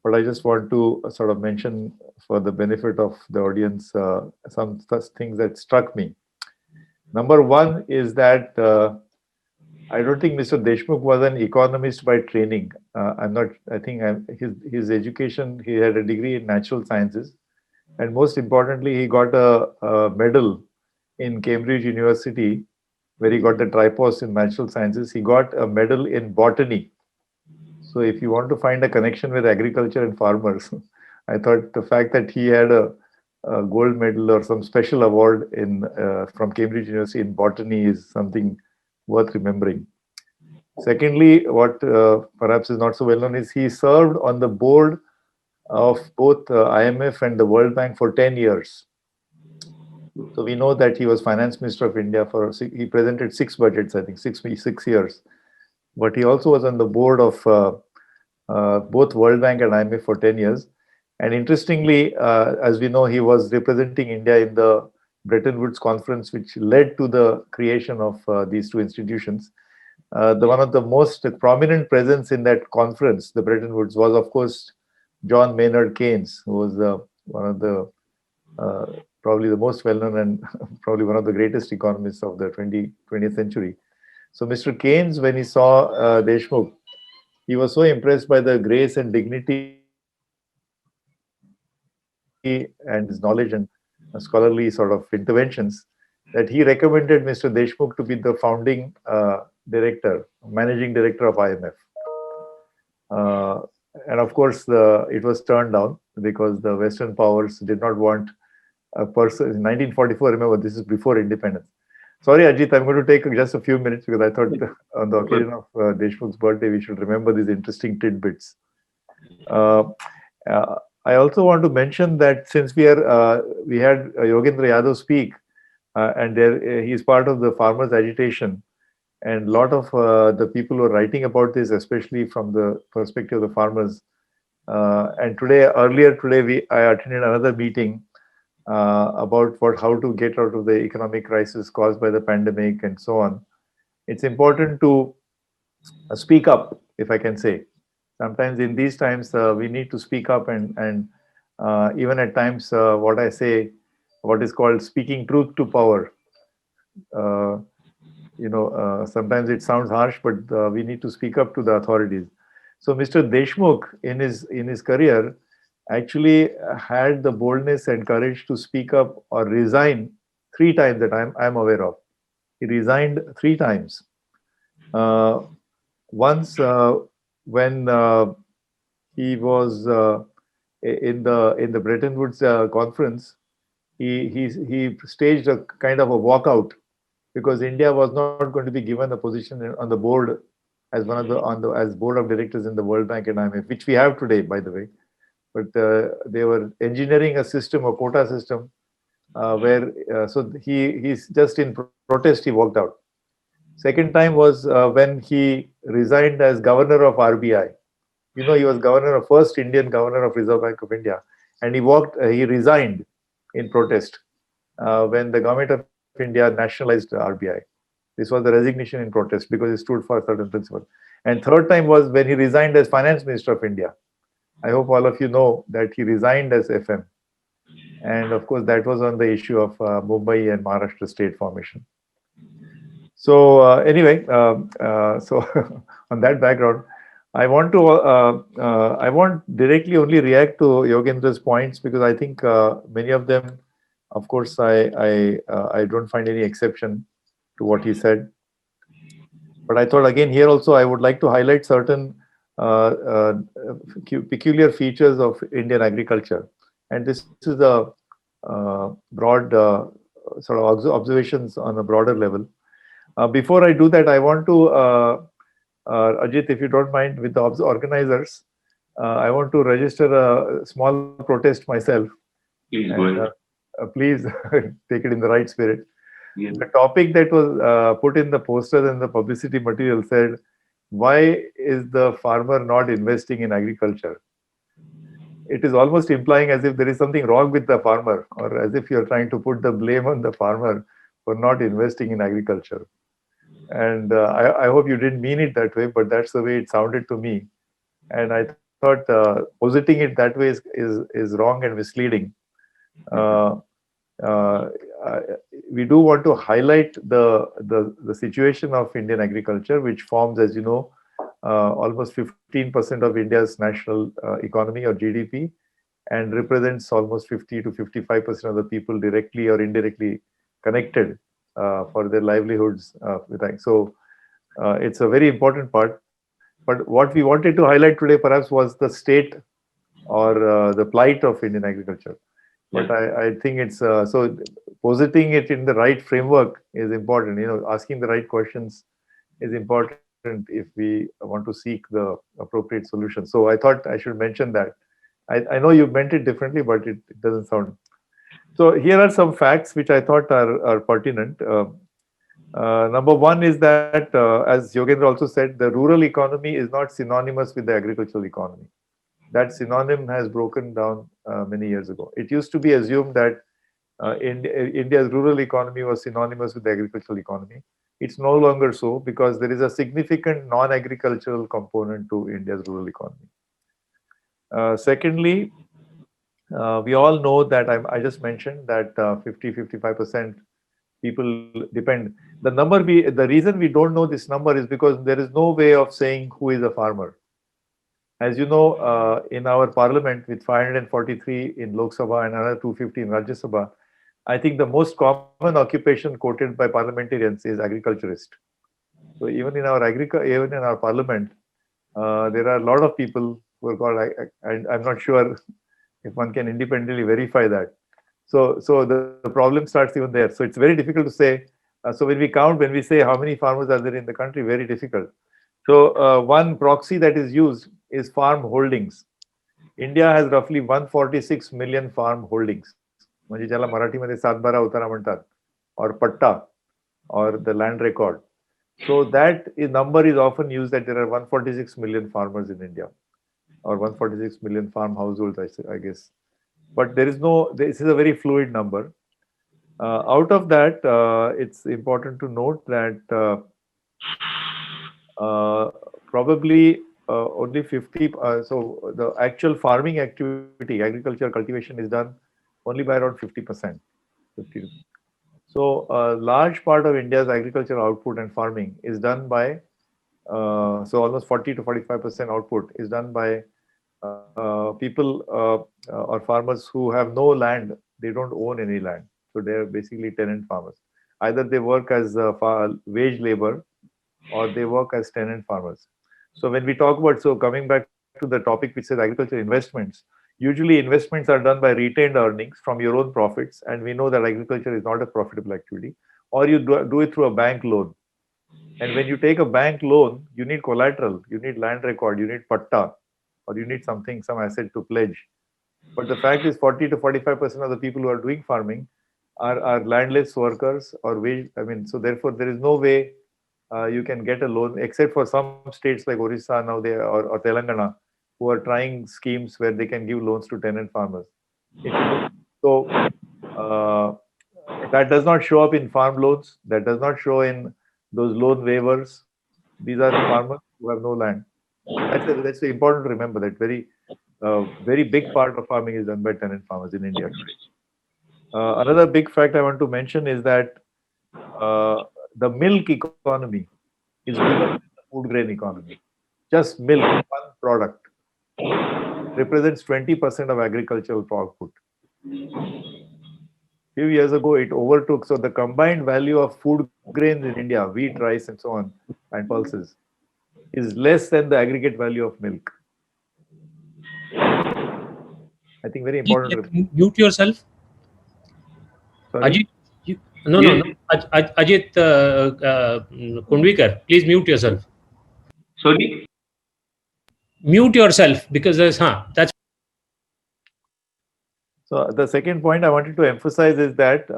But I just want to sort of mention for the benefit of the audience some such things that struck me. Number one is that I don't think Mr. Deshmukh was an economist by training. I think his education, he had a degree in natural sciences. And most importantly, he got a medal in Cambridge University, where he got the tripos in natural sciences. He got a medal in botany. So if you want to find a connection with agriculture and farmers, I thought the fact that he had a gold medal or some special award from Cambridge University in botany is something worth remembering. Secondly, what perhaps is not so well known is he served on the board of both IMF and the World Bank for 10 years. So we know that he was Finance Minister of India he presented 6 budgets, I think, 6 years. But he also was on the board of both World Bank and IMF for 10 years. And interestingly, as we know, he was representing India in the Bretton Woods conference, which led to the creation of these two institutions. One of the most prominent presence in that conference, the Bretton Woods, was of course John Maynard Keynes, who was one of the probably the most well-known and probably one of the greatest economists of the 20th century. So Mr. Keynes, when he saw Deshmukh, he was so impressed by the grace and dignity and his knowledge and scholarly sort of interventions that he recommended Mr. Deshmukh to be the founding managing director of IMF. And of course, it was turned down because the Western powers did not want a person. In 1944, remember, this is before independence. Sorry, Ajit, I'm going to take just a few minutes because I thought on the occasion of Deshmukh's birthday, we should remember these interesting tidbits. I also want to mention that since we had Yogendra Yadav speak, and he's part of the farmers' agitation, and a lot of the people who are writing about this, especially from the perspective of the farmers. And earlier today, I attended another meeting about how to get out of the economic crisis caused by the pandemic and so on. It's important to speak up, if I can say. Sometimes in these times, we need to speak up and even at times, what I say, what is called speaking truth to power. Sometimes it sounds harsh, but we need to speak up to the authorities. So Mr. Deshmukh, in his career, actually had the boldness and courage to speak up or resign 3 times that I'm aware of. He resigned 3 times. Once when he was in the Bretton Woods conference, he staged a kind of a walkout because India was not going to be given a position on the board as one of the as board of directors in the World Bank and IMF, which we have today, by the way. But they were engineering a system, a quota system, where so he's just in protest he walked out. Second time was when he resigned as governor of RBI. You know, he was governor, first Indian governor of Reserve Bank of India, and he resigned in protest when the government of India nationalized RBI. This was the resignation in protest because he stood for certain principles. And third time was when he resigned as finance minister of India. I hope all of you know that he resigned as FM. And of course, that was on the issue of Mumbai and Maharashtra state formation. So anyway, so on that background, I want directly only react to Yogendra's points because I think many of them, of course, I don't find any exception to what he said. But I thought again here also I would like to highlight certain peculiar features of Indian agriculture, and this is the broad sort of observations on a broader level. Before I do that, I want to Ajit, if you don't mind, with the organizers, I want to register a small protest myself. Please go ahead. Please take it in the right spirit. Yes. The topic that was put in the poster and the publicity material said, "Why is the farmer not investing in agriculture?" It is almost implying as if there is something wrong with the farmer, or as if you're trying to put the blame on the farmer for not investing in agriculture. And I hope you didn't mean it that way, but that's the way it sounded to me. And I thought positing it that way is wrong and misleading. We do want to highlight the situation of Indian agriculture, which forms, as you know, almost 15% of India's national economy or GDP, and represents almost 50 to 55% of the people directly or indirectly connected for their livelihoods with ag. So it's a very important part. But what we wanted to highlight today perhaps was the state or the plight of Indian agriculture. But I think it's so positing it in the right framework is important. You know, asking the right questions is important if we want to seek the appropriate solution. So I thought I should mention that. I know you meant it differently, but it doesn't sound. So here are some facts which I thought are pertinent. Number one is that, as Yogendra also said, the rural economy is not synonymous with the agricultural economy. That synonym has broken down many years ago. It used to be assumed that India's rural economy was synonymous with the agricultural economy. It's no longer so because there is a significant non-agricultural component to India's rural economy. Secondly, we all know that I just mentioned that 50-55% people depend. The reason we don't know this number is because there is no way of saying who is a farmer. As you know, in our parliament with 543 in Lok Sabha and another 250 in Rajya Sabha, I think the most common occupation quoted by parliamentarians is agriculturist. So even in our parliament, there are a lot of people who are called, and I'm not sure if one can independently verify that. So the problem starts even there. So it's very difficult to say. So when we say how many farmers are there in the country, very difficult. So one proxy that is used is farm holdings. India has roughly 146 million farm holdings. म्हणजे ज्याला मराठीमध्ये सातबारा उतारा म्हणतात, or patta, or the land record. So that number is often used that there are 146 million farmers in India, or 146 million farm households, I guess. But this is a very fluid number. Out of that, it's important to note that probably only 50, so the actual farming activity, agricultural cultivation is done only by around 50%. So a large part of India's agricultural output and farming is done by, so almost 40 to 45% output is done by people or farmers who have no land. They don't own any land. So they're basically tenant farmers. Either they work as wage labor or they work as tenant farmers. So when we talk about, so coming back to the topic which says agricultural investments, usually investments are done by retained earnings from your own profits. And we know that agriculture is not a profitable activity, or you do it through a bank loan. And when you take a bank loan, you need collateral, you need land record, you need patta, or you need something, some asset to pledge. But the fact is 40 to 45% of the people who are doing farming are landless workers or wage. I mean, so therefore there is no way you can get a loan except for some states like Orissa now or Telangana who are trying schemes where they can give loans to tenant farmers. If you look, so that does not show up in farm loans. That does not show in those loan waivers. These are farmers who have no land. That's important to remember that very big part of farming is done by tenant farmers in India today. Another big fact I want to mention is that the milk economy is bigger than the food grain economy. Just milk, one product, represents 20% of agricultural output. Few years ago, it overtook. So the combined value of food grains in India, wheat, rice, and so on, and pulses, is less than the aggregate value of milk. I think very important. Mute yourself. Sorry? Ajit, no. Ajit Kundvikar, please mute yourself. Sorry? Mute yourself because that's. So the second point I wanted to emphasize is that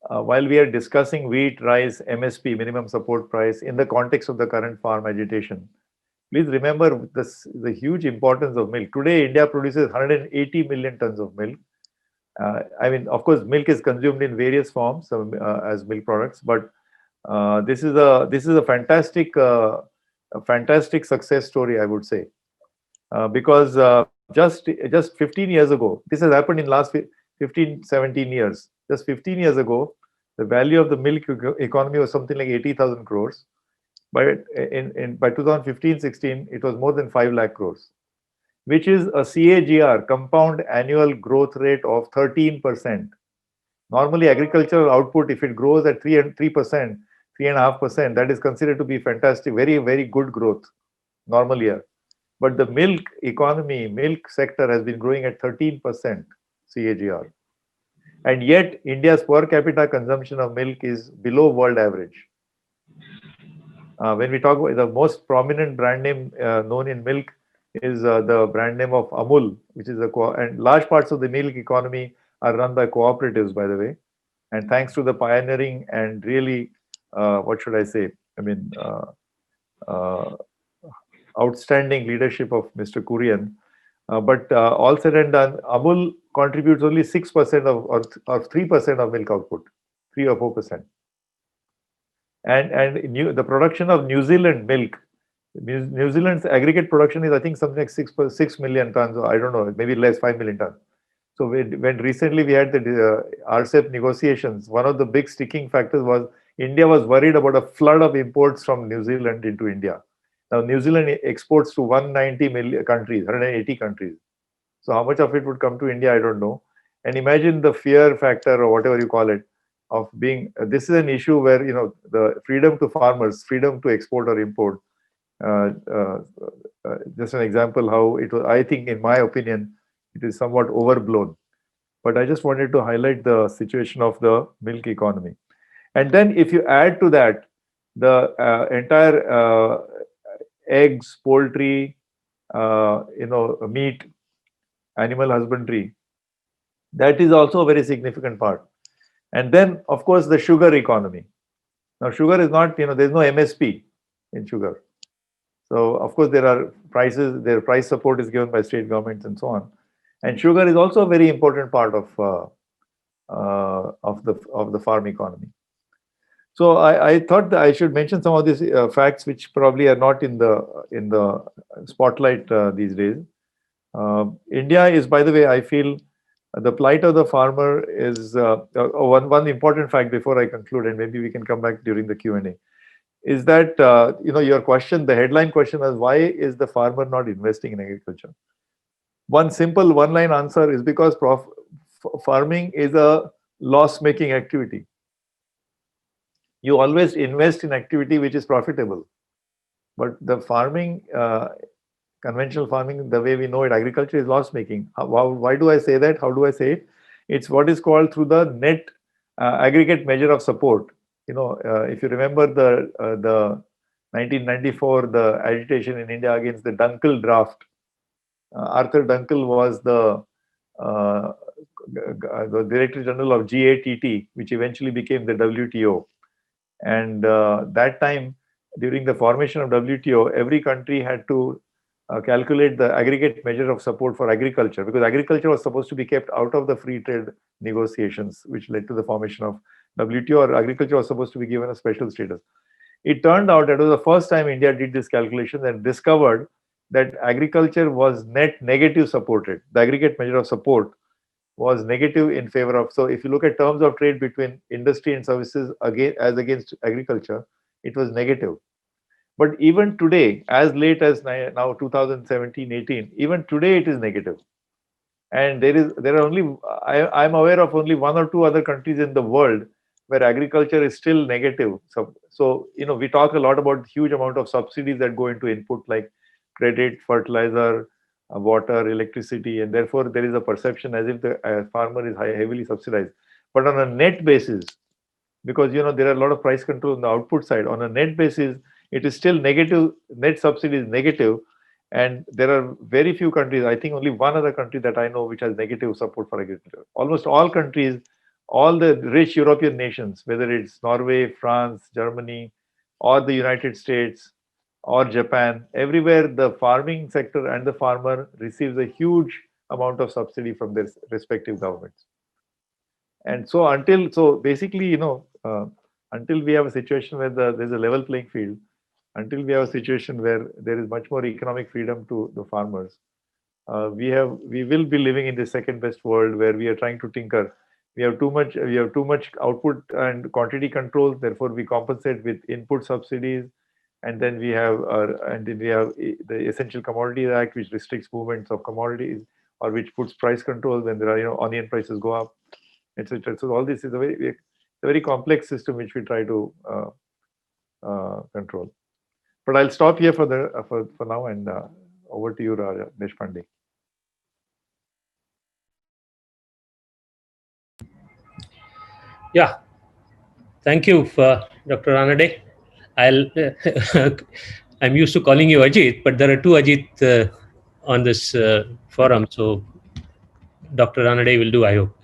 while we are discussing wheat, rice, MSP, minimum support price, in the context of the current farm agitation, please remember the huge importance of milk. Today, India produces 180 million tons of milk. I mean, of course, milk is consumed in various forms as milk products, but this is a fantastic success story, I would say, because just 15 years ago, this has happened in last 15, 17 years. Just 15 years ago, the value of the milk economy was something like 80,000 crores. But by 2015-16, it was more than 5 lakh crores, which is a CAGR, compound annual growth rate of 13%. Normally, agricultural output, if it grows at 3%, 3.5%, that is considered to be fantastic, very, very good growth, normal year. But the milk economy, milk sector has been growing at 13% CAGR. And yet, India's per capita consumption of milk is below world average. When we talk about the most prominent brand name known in milk is the brand name of Amul, which is and large parts of the milk economy are run by cooperatives, by the way. And thanks to the pioneering and really, what should I say? I mean, outstanding leadership of Mr. Kurian. But all said and done, Amul contributes only 6% or 3% of milk output, 3 or 4%. And the production of New Zealand milk, New Zealand's aggregate production is, I think, something like 6 million tons, or I don't know, maybe less, 5 million tons. So when recently we had the RCEP negotiations, one of the big sticking factors was India was worried about a flood of imports from New Zealand into India. Now, New Zealand exports to 190 million countries, 180 countries. So how much of it would come to India, I don't know. And imagine the fear factor or whatever you call it of being, this is an issue where, you know, the freedom to farmers, freedom to export or import. Just an example how it was, I think in my opinion, it is somewhat overblown. But I just wanted to highlight the situation of the milk economy. And then if you add to that, the entire eggs, poultry, meat, animal husbandry, that is also a very significant part. And then, of course, the sugar economy. Now, sugar is not, there's no MSP in sugar. So, of course, there are prices, their price support is given by state governments and so on. And sugar is also a very important part of the farm economy. So I thought that I should mention some of these facts which probably are not in the spotlight these days. India is, by the way, I feel the plight of the farmer is one important fact before I conclude, and maybe we can come back during the Q&A, is that your question, the headline question was, why is the farmer not investing in agriculture? One simple one-line answer is because farming is a loss-making activity. You always invest in activity which is profitable. But the farming, conventional farming, the way we know it, agriculture is loss-making. Why do I say that? How do I say it? It's what is called through the net aggregate measure of support. if you remember the 1994, the agitation in India against the Dunkel draft, Arthur Dunkel was the Director General of GATT, which eventually became the WTO. And that time, during the formation of WTO, every country had to calculate the aggregate measure of support for agriculture, because agriculture was supposed to be kept out of the free trade negotiations, which led to the formation of WTO, or agriculture was supposed to be given a special status. It turned out that it was the first time India did this calculation and discovered that agriculture was net negative supported. The aggregate measure of support was negative in favor of. So if you look at terms of trade between industry and services as against agriculture, it was negative. But even today, as late as now 2017-18, even today it is negative. And there are only, I'm aware of only one or two other countries in the world where agriculture is still negative. So we talk a lot about huge amount of subsidies that go into input like credit, fertilizer, water, electricity, and therefore there is a perception as if the farmer is heavily subsidized. But on a net basis, because there are a lot of price control on the output side, on a net basis, it is still negative. Net subsidy is negative, and there are very few countries. I think only one other country that I know which has negative support for agriculture. Almost all countries, all the rich European nations, whether it's Norway, France, Germany, or the United States, or Japan, everywhere the farming sector and the farmer receives a huge amount of subsidy from their respective governments. And so basically, until we have a situation where there's a level playing field, until we have a situation where there is much more economic freedom to the farmers, we will be living in the second best world where we are trying to tinker. We have too much output and quantity control. Therefore, we compensate with input subsidies. And then we have the Essential Commodities Act, which restricts movements of commodities, or which puts price control when there are onion prices go up, etc. So all this is a very complex system which we try to control. But I'll stop here for now, and over to you, Deshpande. Yeah, thank you, Dr. Ranade. I'm used to calling you Ajit, but there are two Ajit on this forum, so Dr. Ranade will do, I hope.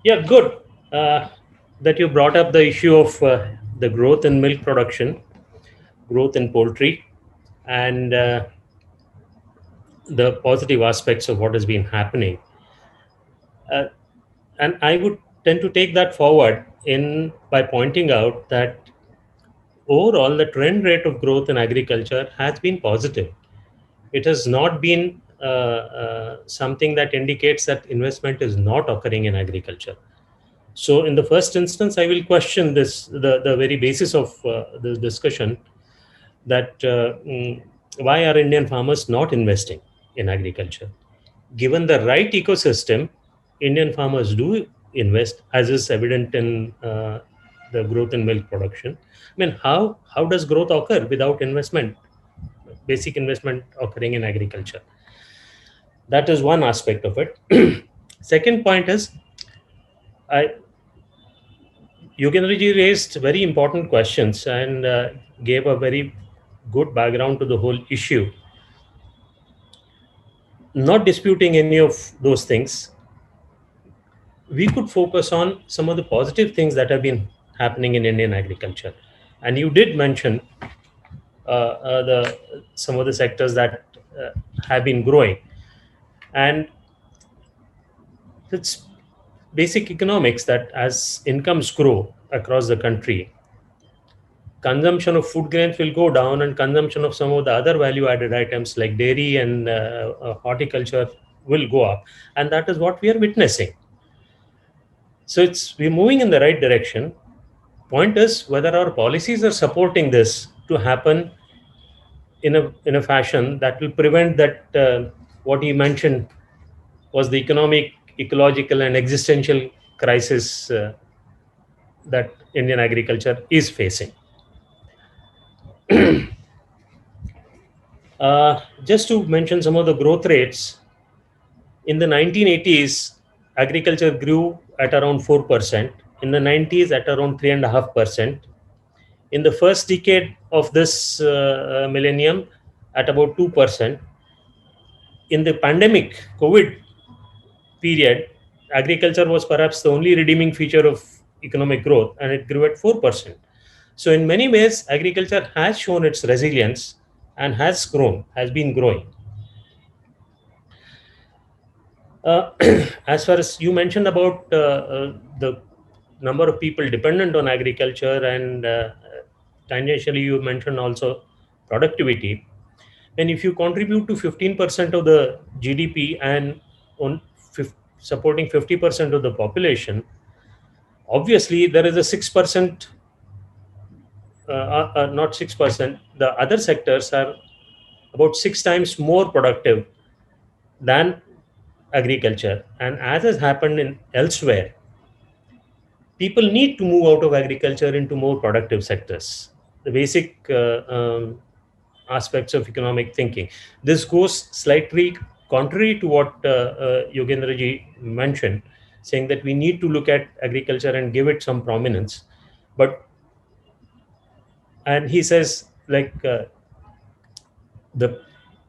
Yeah, good that you brought up the issue of the growth in milk production, growth in poultry, and the positive aspects of what has been happening. And I would tend to take that forward by pointing out that overall the trend rate of growth in agriculture has been positive. It has not been something that indicates that investment is not occurring in agriculture. So in the first instance, I will question the very basis of this discussion, that why are Indian farmers not investing in agriculture? Given the right ecosystem, Indian farmers do invest, as is evident in the growth in milk production. I mean, how does growth occur without investment, basic investment occurring in agriculture? That is one aspect of it. Second point is, Yogendra ji raised very important questions and gave a very good background to the whole issue. Not disputing any of those things, we could focus on some of the positive things that have been happening in Indian agriculture. And you did mention some of the sectors that have been growing. And it's basic economics that as incomes grow across the country, consumption of food grains will go down and consumption of some of the other value added items like dairy and horticulture will go up. And that is what we are witnessing. So we're moving in the right direction. Point is whether our policies are supporting this to happen in a fashion that will prevent that what he mentioned was the economic, ecological, and existential crisis that Indian agriculture is facing. Just to mention some of the growth rates, in the 1980s, agriculture grew at around 4%, in the 90s at around 3.5%, in the first decade of this millennium at about 2%. In the pandemic, COVID period, agriculture was perhaps the only redeeming feature of economic growth, and it grew at 4%. So, in many ways, agriculture has shown its resilience and has been growing. Uh, as far as you mentioned about the number of people dependent on agriculture, and tangentially you mentioned also productivity. And if you contribute to 15% of the GDP and on supporting 50% of the population, obviously there is a 6%, not 6%, the other sectors are about 6 times more productive than agriculture. And as has happened in elsewhere, people need to move out of agriculture into more productive sectors. The basic aspects of economic thinking. This goes slightly contrary to what Yogendra ji mentioned, saying that we need to look at agriculture and give it some prominence. And he says, like, the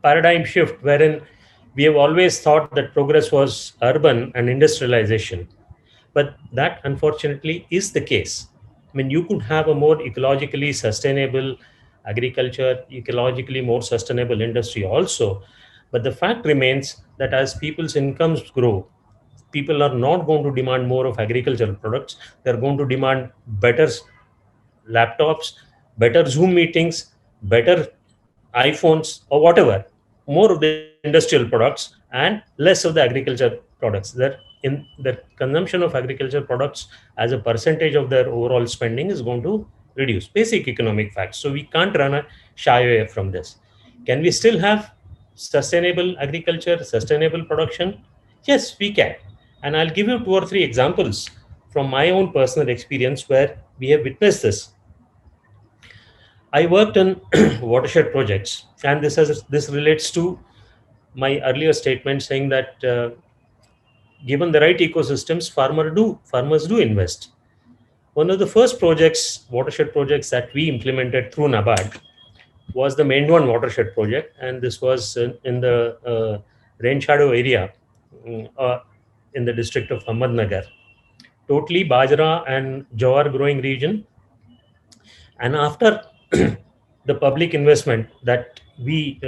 paradigm shift wherein we have always thought that progress was urban and industrialization. But that unfortunately is the case. I mean, you could have a more ecologically sustainable agriculture, ecologically more sustainable industry also. But the fact remains that as people's incomes grow, people are not going to demand more of agricultural products. They're going to demand better laptops, better Zoom meetings, better iPhones, or whatever, more of the industrial products and less of the agriculture products. That in the consumption of agriculture products as a percentage of their overall spending is going to reduce. Basic economic facts. So we can't run a shy away from this. Can we still have sustainable agriculture, sustainable production? Yes, we can. And I'll give you 2 or 3 examples from my own personal experience where we have witnessed this. I worked on watershed projects, and this relates to my earlier statement saying that given the right ecosystems, farmers do invest. One of the first watershed projects that we implemented through NABARD was the Mendwan watershed project, and this was in the rain shadow area in the district of Ahmednagar. Totally Bajra and Jawar growing region. And after the public investment that we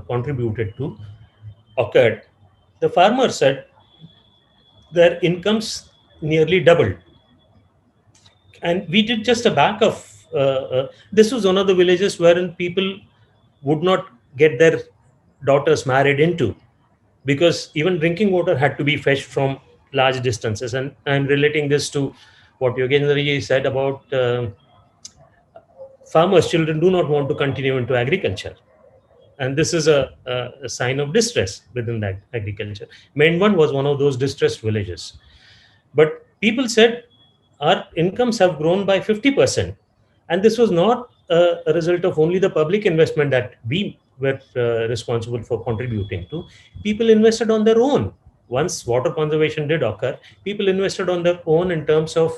contributed to occurred, the farmers said their incomes nearly doubled. And we did just a back of this was one of the villages wherein people would not get their daughters married into, because even drinking water had to be fetched from large distances. And I'm relating this to what Yogendra ji said about farmers' children do not want to continue into agriculture. And this is a sign of distress within that agriculture. Mendwan was one of those distressed villages. But people said our incomes have grown by 50%. And this was not a result of only the public investment that we were responsible for contributing to. People invested on their own. Once water conservation did occur, people invested on their own in terms of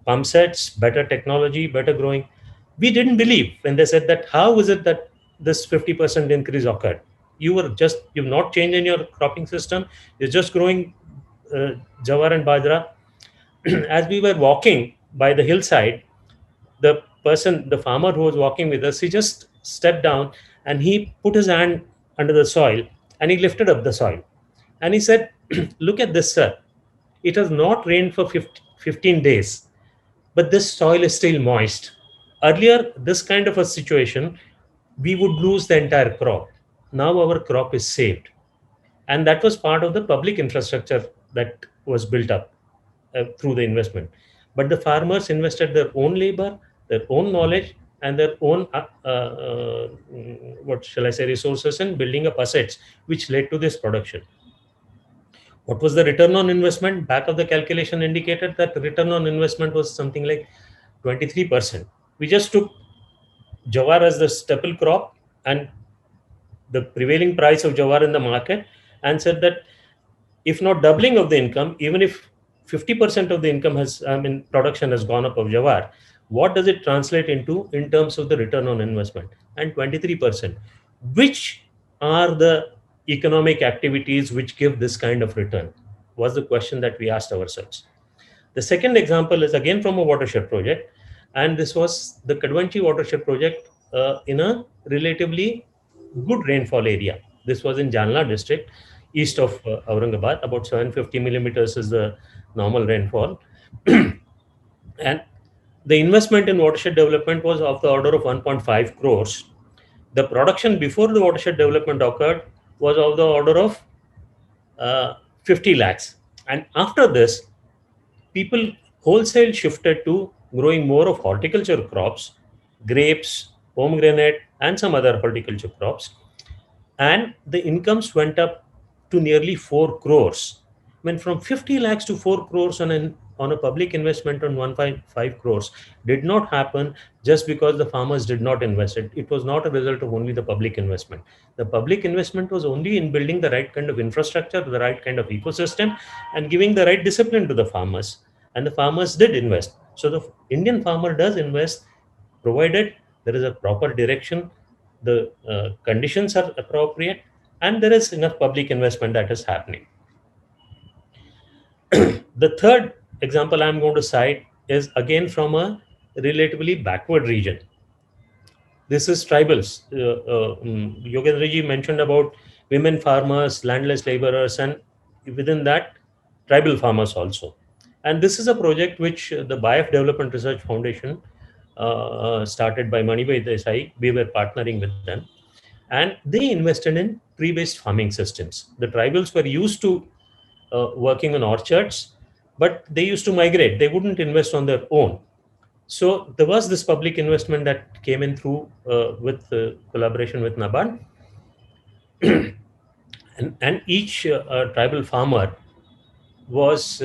pump sets, better technology, better growing. We didn't believe when they said that, how is it that this 50% increase occurred? You've not changed in your cropping system. You're just growing Jawar and Bajra. As we were walking by the hillside, the farmer who was walking with us, he just stepped down and he put his hand under the soil and he lifted up the soil. And he said, look at this, sir. It has not rained for 15 days, but this soil is still moist. Earlier, this kind of a situation, we would lose the entire crop. Now our crop is saved. And that was part of the public infrastructure that was built up through the investment. But the farmers invested their own labor, their own knowledge, and their own what shall I say, resources in building up assets, which led to this production. What was the return on investment? Back of the calculation indicated that the return on investment was something like 23%. We just took jawar as the staple crop and the prevailing price of jawar in the market and said that if not doubling of the income, even if 50% of the income has, production has gone up of Jawar, what does it translate into in terms of the return on investment? And 23%. Which are the economic activities which give this kind of return? Was the question that we asked ourselves. The second example is again from a watershed project, and this was the Kadwanchi watershed project in a relatively good rainfall area. This was in Jalna district, east of Aurangabad. About 750 millimeters is the normal rainfall. And the investment in watershed development was of the order of 1.5 crores. The production before the watershed development occurred was of the order of 50 lakhs. And after this, people wholesale shifted to growing more of horticulture crops, grapes, pomegranate, and some other horticulture crops. And the incomes went up to nearly 4 crores. When from 50 lakhs to 4 crores on a public investment on 1.5 crores did not happen just because the farmers did not invest it. It was not a result of only the public investment. The public investment was only in building the right kind of infrastructure, the right kind of ecosystem, and giving the right discipline to the farmers. And the farmers did invest. So the Indian farmer does invest, provided there is a proper direction, the conditions are appropriate, and there is enough public investment that is happening. The third example I'm going to cite is again from a relatively backward region. This is tribals. Yogendra ji mentioned about women farmers, landless laborers, and within that, tribal farmers also. And this is a project which the BIF Development Research Foundation started by Manibhai Desai. We were partnering with them. And they invested in tree-based farming systems. The tribals were used to working on orchards, but they used to migrate. They wouldn't invest on their own. So there was this public investment that came in through with collaboration with NABARD. and each tribal farmer was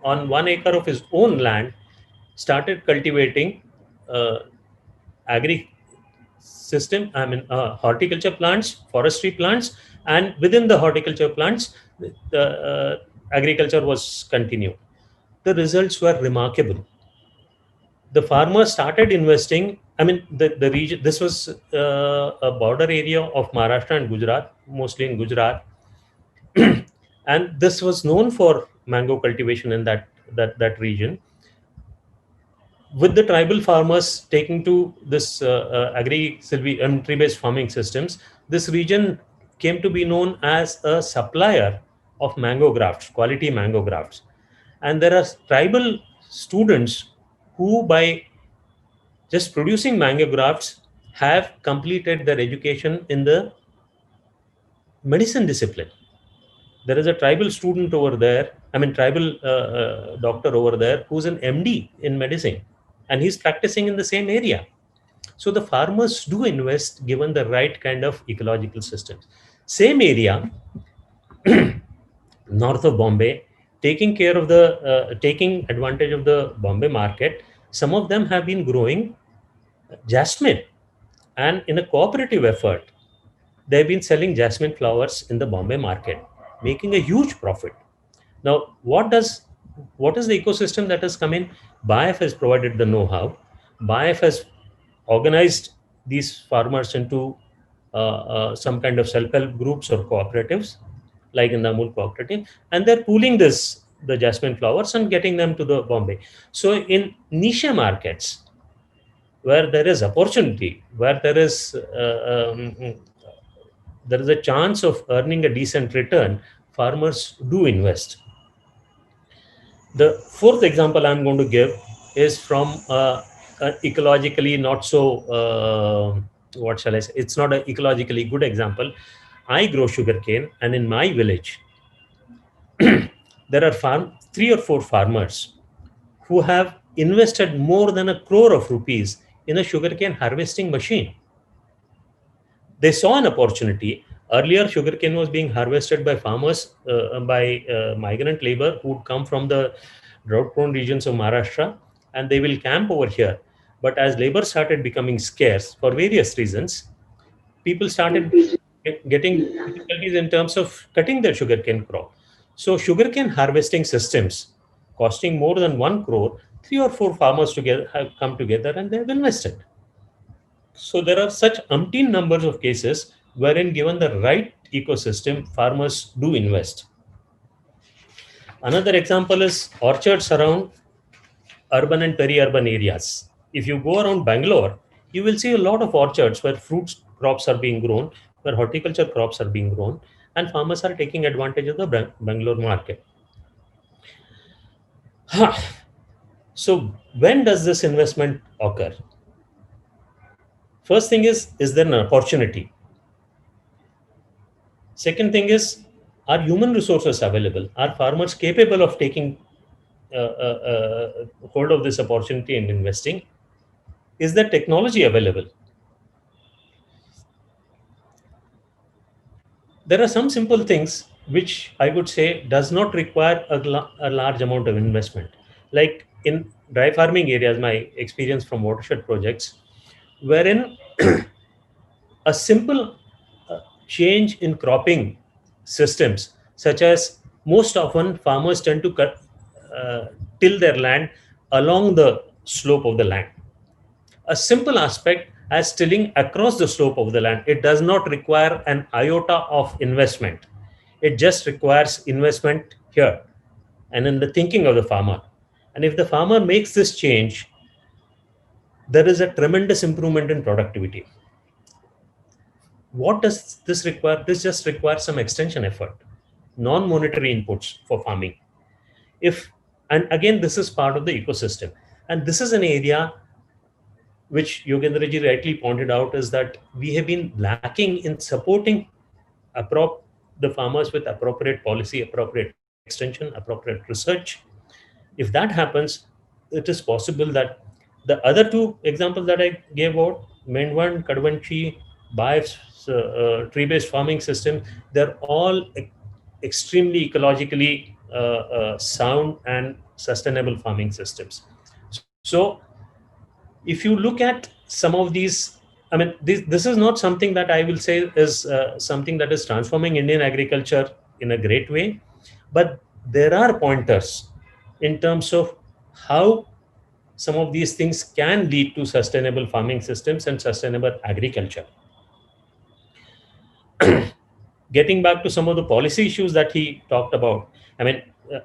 on 1 acre of his own land started cultivating agri system, horticulture plants, forestry plants, and within the horticulture plants, the agriculture was continued. The results were remarkable. The farmers started investing. The region, this was a border area of Maharashtra and Gujarat, mostly in Gujarat. And this was known for mango cultivation in that region. With the tribal farmers taking to this tree-based farming systems, this region came to be known as a supplier of mango grafts, quality mango grafts. And there are tribal students who, by just producing mango grafts, have completed their education in the medicine discipline. There is a tribal student over there, tribal doctor over there, who's an MD in medicine, and he's practicing in the same area. So the farmers do invest given the right kind of ecological systems. Same area, north of Bombay, taking advantage of the Bombay market. Some of them have been growing jasmine, and in a cooperative effort, they've been selling jasmine flowers in the Bombay market, making a huge profit. Now, what is the ecosystem that has come in? BIF has provided the know-how. BIF has organized these farmers into some kind of self-help groups or cooperatives, like in the Amul cooperative, and they're pooling the jasmine flowers and getting them to the Bombay. So in niche markets, where there is opportunity, where there is a chance of earning a decent return, farmers do invest. The fourth example I'm going to give is from an ecologically not so, what shall I say, it's not an ecologically good example. I grow sugarcane, and in my village, there are 3 or 4 farmers who have invested more than 1 crore of rupees in a sugarcane harvesting machine. They saw an opportunity. Earlier, sugarcane was being harvested by farmers, by migrant labor who would come from the drought-prone regions of Maharashtra, and they will camp over here. But as labor started becoming scarce for various reasons, people started getting difficulties in terms of cutting their sugarcane crop. So sugarcane harvesting systems costing more than 1 crore, 3 or 4 farmers together have come together and they have invested. So there are such umpteen numbers of cases wherein given the right ecosystem, farmers do invest. Another example is orchards around urban and peri-urban areas. If you go around Bangalore, you will see a lot of orchards where fruit crops are being grown, where horticulture crops are being grown, and farmers are taking advantage of the Bangalore market. So when does this investment occur? First thing is there an opportunity? Second thing is, are human resources available? Are farmers capable of taking hold of this opportunity and investing? Is there technology available? There are some simple things which I would say does not require a large amount of investment. Like in dry farming areas, my experience from watershed projects, wherein a simple change in cropping systems, such as most often farmers tend to till their land along the slope of the land. A simple aspect as tilling across the slope of the land. It does not require an iota of investment. It just requires investment here and in the thinking of the farmer. And if the farmer makes this change, there is a tremendous improvement in productivity. What does this require? This just requires some extension effort, non-monetary inputs for farming. And again, this is part of the ecosystem. And this is an area which Yogendra ji rightly pointed out, is that we have been lacking in supporting the farmers with appropriate policy, appropriate extension, appropriate research. If that happens, it is possible that the other two examples that I gave out, Mendwan, Kadvanchi, Baev's tree-based farming system, they're all extremely ecologically sound and sustainable farming systems. So if you look at some of these, I mean, this is not something that I will say is something that is transforming Indian agriculture in a great way, but there are pointers in terms of how some of these things can lead to sustainable farming systems and sustainable agriculture. Getting back to some of the policy issues that he talked about, I mean,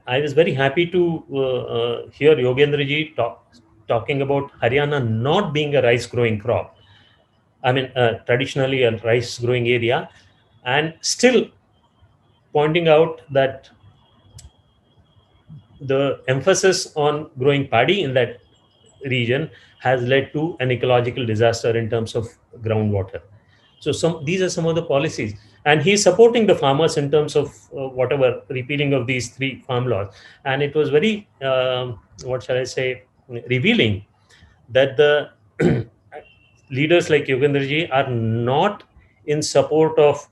I was very happy to hear Yogendra ji talking about Haryana not being a rice growing crop. I mean, traditionally a rice growing area, and still pointing out that the emphasis on growing paddy in that region has led to an ecological disaster in terms of groundwater. So these are some of the policies, and he's supporting the farmers in terms of whatever repealing of these 3 farm laws. And it was very, what shall I say, revealing that the leaders like Yogendra ji are not in support of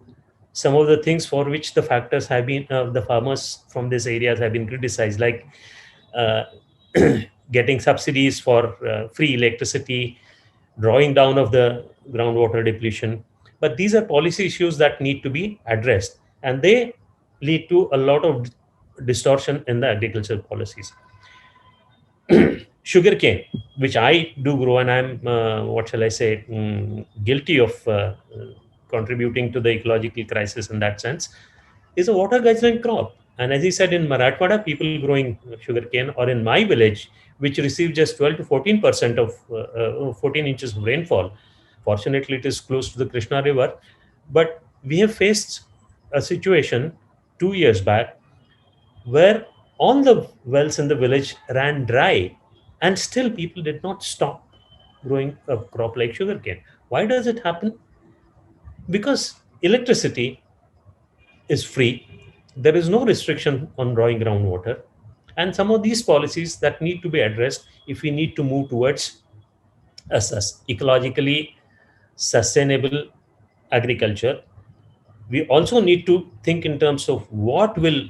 some of the things for which the factors have been, the farmers from these areas have been criticized, like uh, getting subsidies for free electricity, drawing down of the groundwater depletion. But these are policy issues that need to be addressed, and they lead to a lot of distortion in the agricultural policies. Sugarcane, which I do grow, and I'm, what shall I say, guilty of contributing to the ecological crisis in that sense, is a water guzzling crop. And as he said, in Marathwada, people growing sugarcane, or in my village, which receive just 12 to 14% of 14 inches of rainfall. Fortunately, it is close to the Krishna River. But we have faced a situation 2 years back where all the wells in the village ran dry, and still people did not stop growing a crop like sugarcane. Why does it happen? Because electricity is free. There is no restriction on drawing groundwater. And some of these policies that need to be addressed if we need to move towards a ecologically sustainable agriculture. We also need to think in terms of what will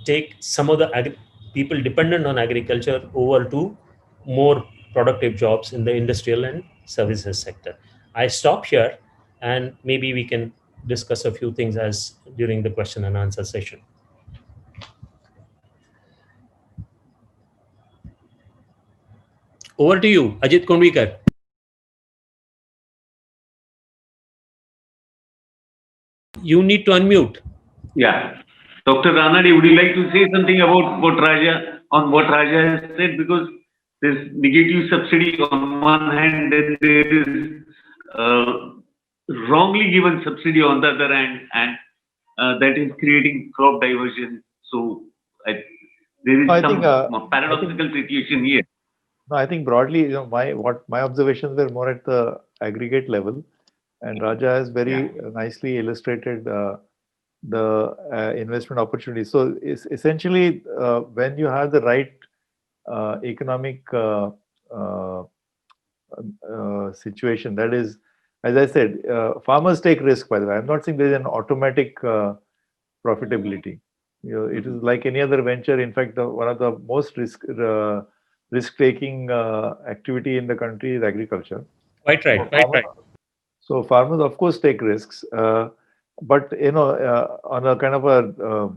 take some of the people dependent on agriculture over to more productive jobs in the industrial and services sector. I stop here, and maybe we can discuss a few things as during the question and answer session. Over to you, Ajit Konvikar. You need to unmute. Yeah. Dr. Ranade, would you like to say something about what Raja has said? Because there's negative subsidy on one hand, then there is wrongly given subsidy on the other hand, and that is creating crop diversion. So there is some paradoxical situation here. No, I think broadly, my observations were more at the aggregate level, and Raja has very nicely illustrated the investment opportunities. So essentially, when you have the right economic situation, that is, as I said, farmers take risk. By the way, I'm not saying there is an automatic profitability. It is like any other venture. In fact, one of the most risk-taking activity in the country is agriculture. Quite right. Quite right. So farmers, of course, take risks, but on a kind of a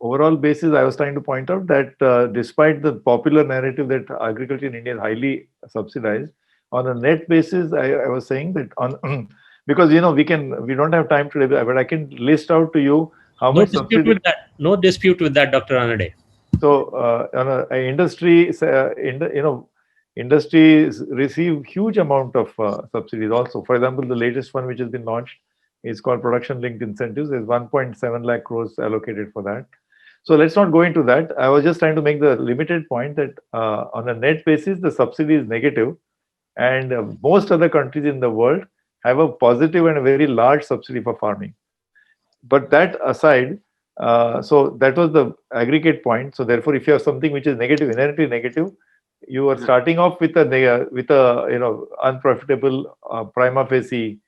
overall basis, I was trying to point out that despite the popular narrative that agriculture in India is highly subsidized, on a net basis, I was saying that on because we don't have time today, but I can list out to you how much dispute with that. No dispute with that, Dr. Ranade. So on a industry, industries receive huge amount of subsidies also. For example, the latest one which has been launched is called production linked incentives. There's 1.7 lakh crores allocated for that. So let's not go into that. I was just trying to make the limited point that on a net basis, the subsidy is negative, and most other countries in the world have a positive and a very large subsidy for farming. But that aside, so that was the aggregate point. So therefore, if you have something which is negative, inherently negative, you are starting off with a unprofitable prima facie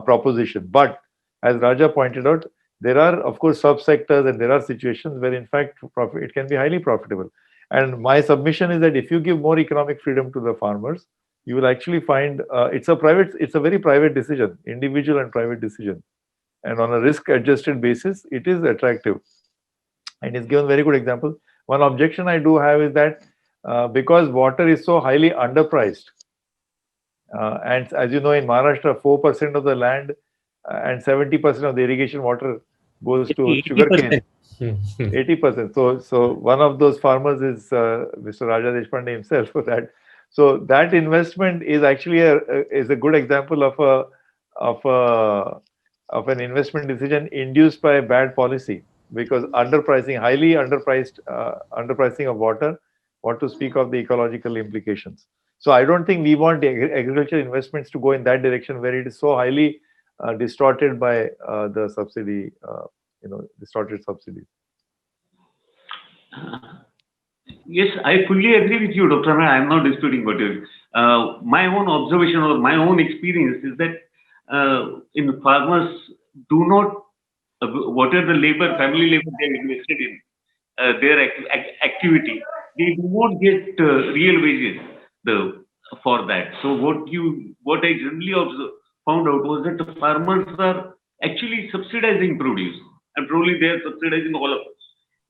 proposition. But as Raja pointed out, there are of course subsectors and there are situations where in fact it can be highly profitable. And my submission is that if you give more economic freedom to the farmers, you will actually find it's a very private decision, individual and private decision. And on a risk-adjusted basis, it is attractive. And it's given very good example. One objection I do have is that because water is so highly underpriced, and as you know, in Maharashtra, 4% of the land and 70% of the irrigation water goes to sugarcane. 80%. So one of those farmers is Mr. Raja Deshpande himself for that. So that investment is actually a good example of an investment decision induced by bad policy, because highly underpricing of water, what to speak of the ecological implications. So I don't think we want agricultural investments to go in that direction where it is so highly distorted by the subsidy, distorted subsidies. Yes, I fully agree with you, Dr. I am not disputing what you. My own observation or my own experience is that in farmers do not, whatever the family labor they have invested in their activity, they do not get real wages for that. So what I generally found out was that the farmers are actually subsidizing produce, and probably they are subsidizing all of us.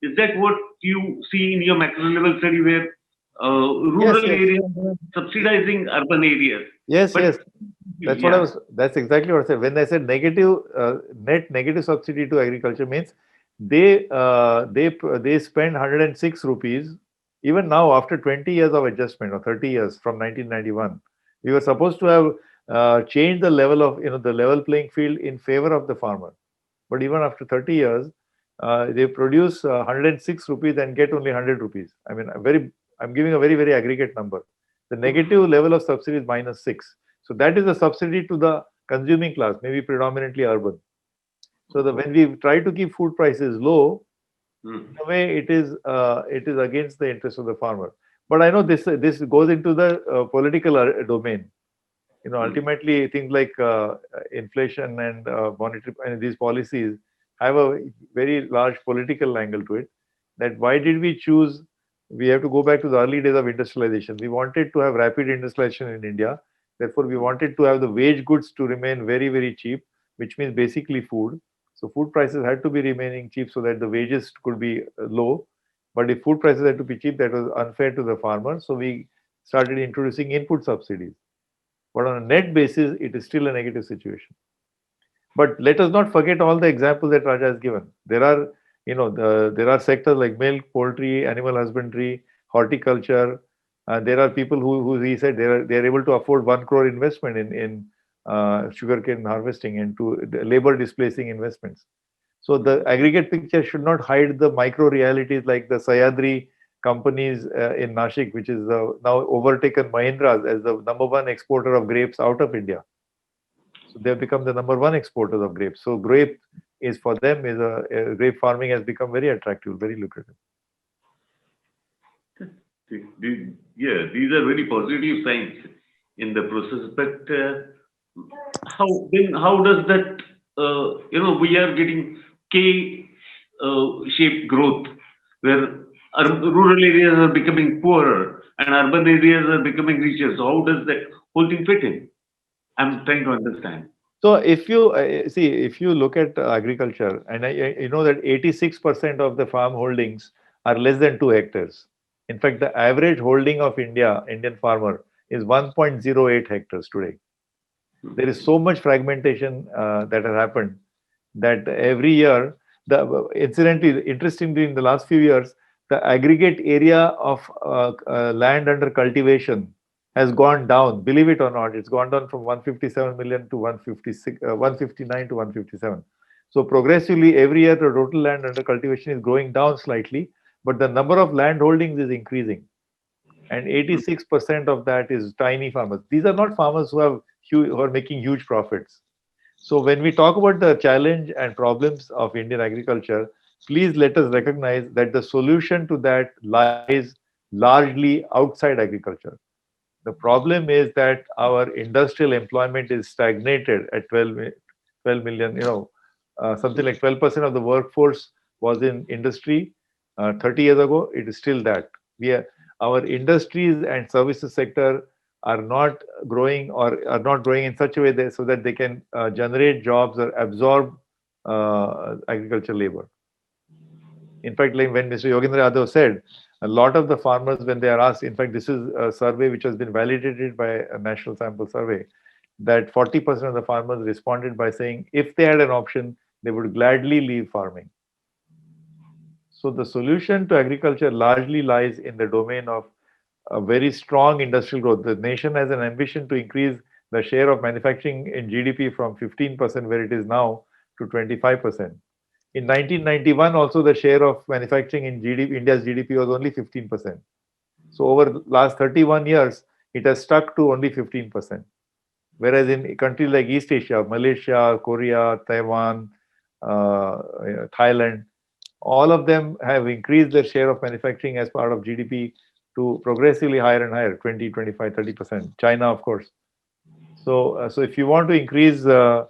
Is that what you see in your macro level study where rural areas are subsidizing urban areas? Yes. That's exactly what I said. When I said net negative subsidy to agriculture means they spend 106 rupees even now after 20 years of adjustment or 30 years from 1991. We were supposed to have changed the level of the level playing field in favor of the farmer, but even after 30 years, they produce 106 rupees and get only 100 rupees. I mean, I'm giving a very, very aggregate number. The negative level of subsidy is -6. So that is a subsidy to the consuming class, maybe predominantly urban. So when we try to keep food prices low, in a way it is against the interest of the farmer. But I know this goes into the political domain. Ultimately things like inflation and monetary and these policies have a very large political angle to it. That why did we choose? We have to go back to the early days of industrialization. We wanted to have rapid industrialization in India. Therefore, we wanted to have the wage goods to remain very, very cheap, which means basically food. So food prices had to be remaining cheap so that the wages could be low. But if food prices had to be cheap, that was unfair to the farmer. So we started introducing input subsidies. But on a net basis, it is still a negative situation. But let us not forget all the examples that Raja has given. There are, there are sectors like milk, poultry, animal husbandry, horticulture. There are people who he said they are able to afford 1 crore investment in sugarcane harvesting and to labor displacing investments. So the aggregate picture should not hide the micro realities like the Sayadri companies in Nashik, which is now overtaken Mahindra's as the #1 exporter of grapes out of India. So they have become the #1 exporters of grapes. So grape is for them grape farming has become very attractive, very lucrative. Yeah, these are very positive signs in the process. But how does that we are getting K-shaped growth where rural areas are becoming poorer and urban areas are becoming richer. So how does that whole thing fit in? I'm trying to understand. So if you see, if you look at agriculture, and you know that 86% of the farm holdings are less than 2 hectares. In fact, the average holding of Indian farmer is 1.08 hectares today. There is so much fragmentation that has happened that every year, incidentally, interestingly, in the last few years, the aggregate area of land under cultivation has gone down. Believe it or not, it's gone down from 157 million to 159 to 157. So progressively, every year, the total land under cultivation is going down slightly, but the number of land holdings is increasing. And 86% of that is tiny farmers. These are not farmers who are making huge profits. So when we talk about the challenge and problems of Indian agriculture, please let us recognize that the solution to that lies largely outside agriculture. The problem is that our industrial employment is stagnated at 12 million, something like 12% of the workforce was in industry 30 years ago. It is still that. Our industries and services sector are not growing or are not growing in such a way so that they can generate jobs or absorb agricultural labor. In fact, like when Mr. Yogendra Yadav said, a lot of the farmers, when they are asked, in fact, this is a survey which has been validated by a national sample survey, that 40% of the farmers responded by saying if they had an option, they would gladly leave farming. So the solution to agriculture largely lies in the domain of a very strong industrial growth. The nation has an ambition to increase the share of manufacturing in GDP from 15% where it is now to 25%. In 1991, also the share of manufacturing in India's GDP was only 15%. So over the last 31 years, it has stuck to only 15%. Whereas in countries like East Asia, Malaysia, Korea, Taiwan, Thailand, all of them have increased their share of manufacturing as part of GDP to progressively higher and higher, 20, 25, 30%. China, of course. So if you want to increase, a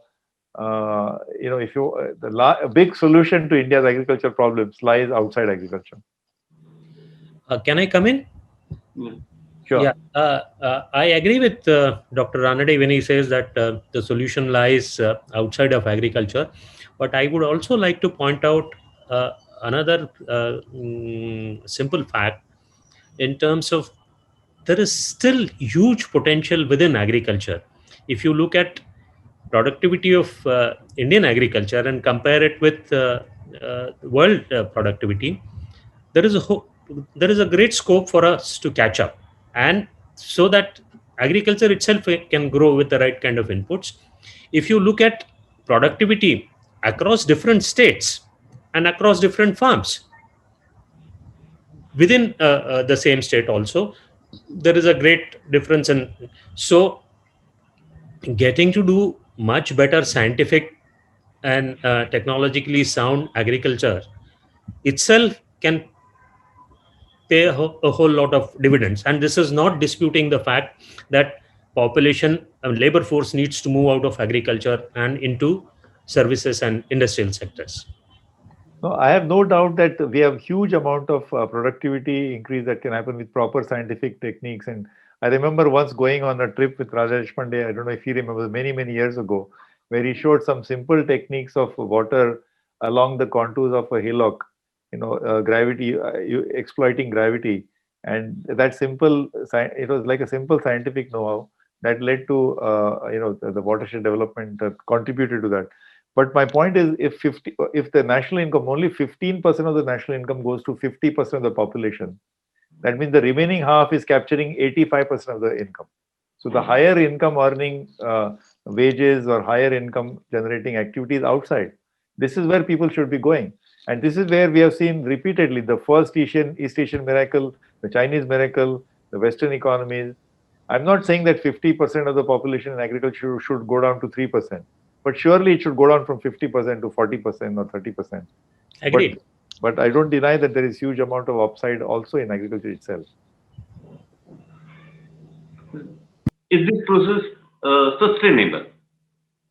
big solution to India's agricultural problems lies outside agriculture. Can I come in? Sure. Yeah, I agree with Dr. Ranade when he says that the solution lies outside of agriculture. But I would also like to point out another simple fact in terms of there is still huge potential within agriculture. If you look at productivity of Indian agriculture and compare it with world productivity, there is a great scope for us to catch up, and so that agriculture itself can grow with the right kind of inputs. If you look at productivity across different states and across different farms within the same state also, there is a great difference. And so getting to do much better scientific and technologically sound agriculture itself can pay a whole lot of dividends. And this is not disputing the fact that population and labor force needs to move out of agriculture and into services and industrial sectors. No, I have no doubt that we have huge amount of productivity increase that can happen with proper scientific techniques. And I remember once going on a trip with Raja Deshpande, I don't know if he remembers, many, many years ago, where he showed some simple techniques of water along the contours of a hillock, gravity, exploiting gravity. And that it was like a simple scientific know-how that led to the watershed development that contributed to that. But my point is, if the national income, only 15% of the national income goes to 50% of the population, that means the remaining half is capturing 85% of the income. So the higher income earning wages or higher income generating activities outside, this is where people should be going. And this is where we have seen repeatedly the first East Asian miracle, the Chinese miracle, the Western economies. I'm not saying that 50% of the population in agriculture should go down to 3%, but surely it should go down from 50% to 40% or 30%. Agreed. But I don't deny that there is huge amount of upside also in agriculture itself. Is this process sustainable?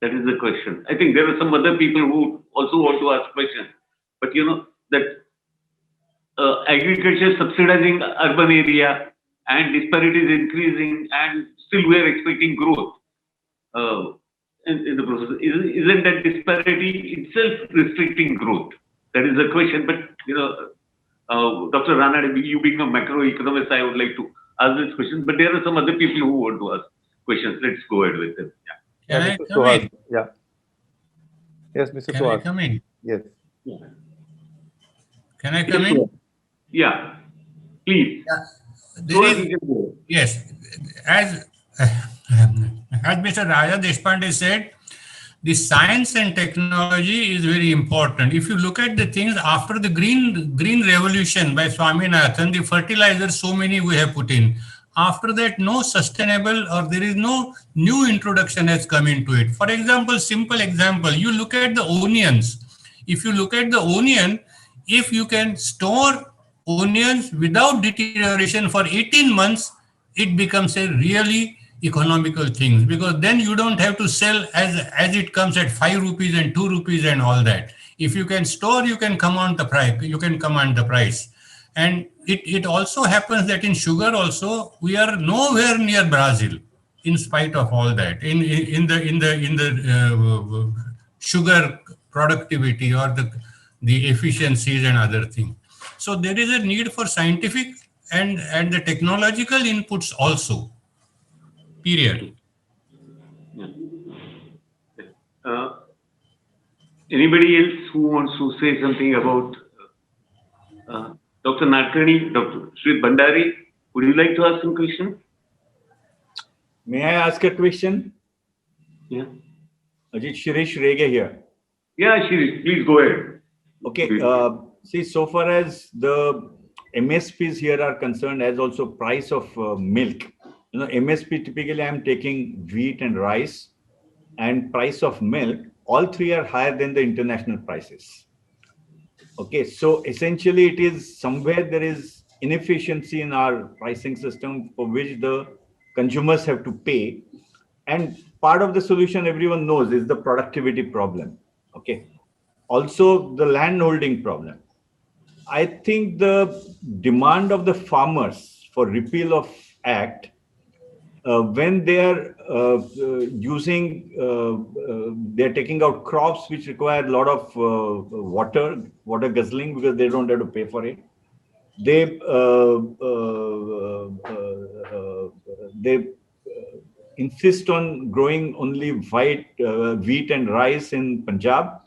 That is the question. I think there are some other people who also want to ask questions, but that agriculture subsidizing urban area and disparities increasing, and still we are expecting growth in the process. Isn't that disparity itself restricting growth? That is the question. But Dr. Ranade, you being a macroeconomist, I would like to ask this question. But there are some other people who want to ask questions. Let's go ahead with them. Can I come in? Yeah. Yes, Mr. Can I come in? Yes. Can I come in? Yeah. Please. Yes. As Mr. Raja Deshpande said, the science and technology is very important. If you look at the things after the green revolution by Swaminathan, the fertilizers, so many we have put in. After that, no sustainable or there is no new introduction has come into it. For example, simple example, you look at the onions. If you look at the onion, if you can store onions without deterioration for 18 months, it becomes a really economical thing, because then you don't have to sell as it comes at 5 rupees and 2 rupees and all that. If you can store, you can command the price. And it also happens that in sugar also, we are nowhere near Brazil, in spite of all that, in the sugar productivity or the efficiencies and other things. So there is a need for scientific and the technological inputs also. Period. Anybody else who wants to say something about Dr. Nadkarni, Dr. Shri Bhandari? Would you like to ask some questions? May I ask a question? Yeah. Ajit, Shri here. Yeah, Shri, please go ahead. Okay. See, so far as the MSPs here are concerned, as also price of milk. MSP typically I am taking wheat and rice, and price of milk. All three are higher than the international prices. Okay, so essentially it is somewhere there is inefficiency in our pricing system for which the consumers have to pay. And part of the solution everyone knows is the productivity problem. Okay, also the land holding problem. I think the demand of the farmers for repeal of Act, when they are they're taking out crops which require a lot of water guzzling, because they don't have to pay for it. They insist on growing only wheat and rice in Punjab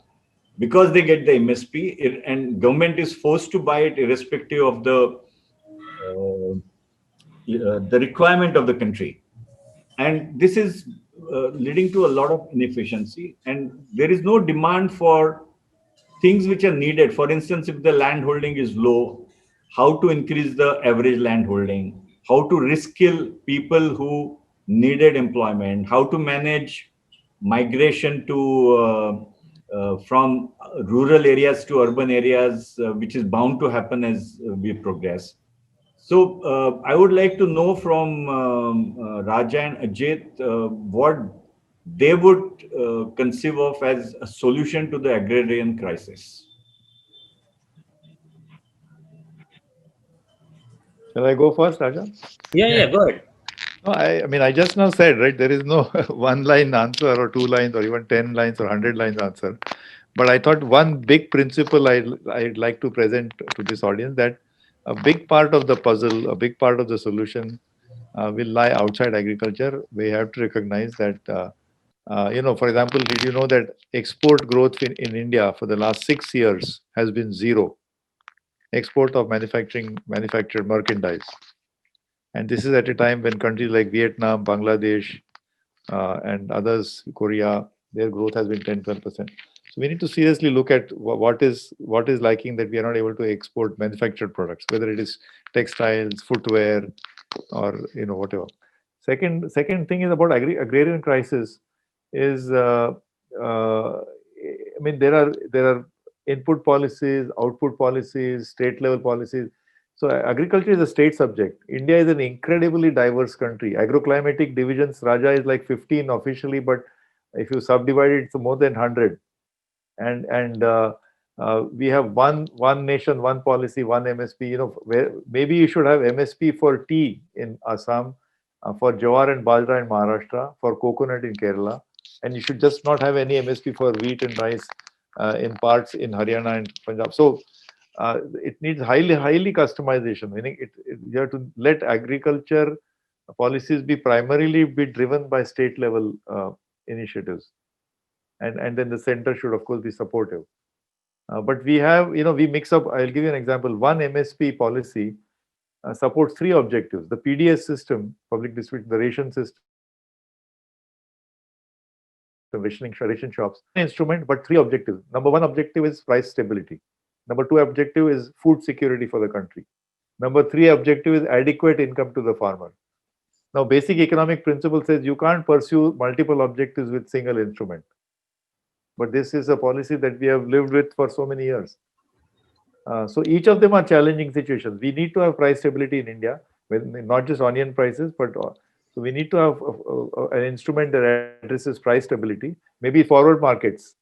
because they get the MSP, and government is forced to buy it irrespective of the requirement of the country. And this is leading to a lot of inefficiency, and there is no demand for things which are needed. For instance, if the land holding is low, how to increase the average land holding, how to reskill people who needed employment, how to manage migration to from rural areas to urban areas, which is bound to happen as we progress. So I would like to know from Raja and Ajit what they would conceive of as a solution to the agrarian crisis. Shall I go first, Raja? Yeah, go ahead. No, I mean, I just now said, right, there is no one-line answer or 2 lines or even 10 lines or 100 lines answer. But I thought one big principle I'd like to present to this audience, that a big part of the puzzle, a big part of the solution will lie outside agriculture. We have to recognize that, for example, did you know that export growth in India for the last 6 years has been zero? Export of manufactured merchandise. And this is at a time when countries like Vietnam, Bangladesh, and others, Korea, their growth has been 10-12%. So we need to seriously look at what is lacking that we are not able to export manufactured products, whether it is textiles, footwear, or whatever. Second thing is about agrarian crisis is I mean there are input policies, output policies, state level policies. So agriculture is a state subject. India is an incredibly diverse country. Agroclimatic divisions, Raja, is like 15 officially, but if you subdivide it, it's more than 100. And we have one nation, one policy, one MSP. Where maybe you should have MSP for tea in Assam, for jawar and bajra in Maharashtra, for coconut in Kerala, and you should just not have any MSP for wheat and rice in parts in Haryana and Punjab. So it needs highly customization. Meaning, you have to let agriculture policies be primarily driven by state level initiatives, and then the center should of course be supportive. But we have, we mix up. I'll give you an example. One MSP policy supports three objectives: the PDS system, public distribution, the ration system, ration shops. Instrument, but three objectives. Number one objective is price stability. Number two objective is food security for the country. Number three objective is adequate income to the farmer. Now, basic economic principle says you can't pursue multiple objectives with single instrument. But this is a policy that we have lived with for so many years. So each of them are challenging situations. We need to have price stability in India, not just onion prices, but so we need to have an instrument that addresses price stability. Maybe forward markets.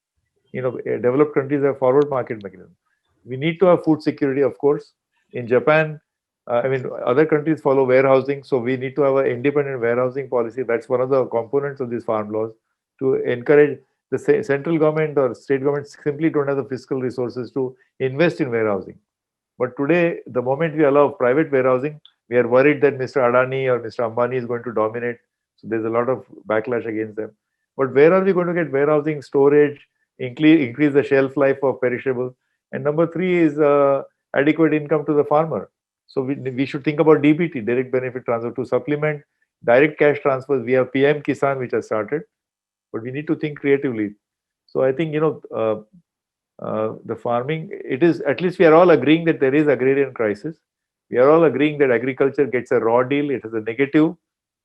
Developed countries have forward market mechanism. We need to have food security, of course. In Japan, other countries follow warehousing, so we need to have an independent warehousing policy. That's one of the components of these farm laws, to encourage the central government or state government simply don't have the fiscal resources to invest in warehousing. But today, the moment we allow private warehousing, we are worried that Mr. Adani or Mr. Ambani is going to dominate. So there's a lot of backlash against them. But where are we going to get warehousing, storage, increase the shelf life of perishables? And number three is adequate income to the farmer. So we should think about DBT, direct benefit transfer, to supplement direct cash transfers. We have PM Kisan, which has started, but we need to think creatively. So I think, the farming, it is, at least we are all agreeing that there is agrarian crisis. We are all agreeing that agriculture gets a raw deal. It is a negative.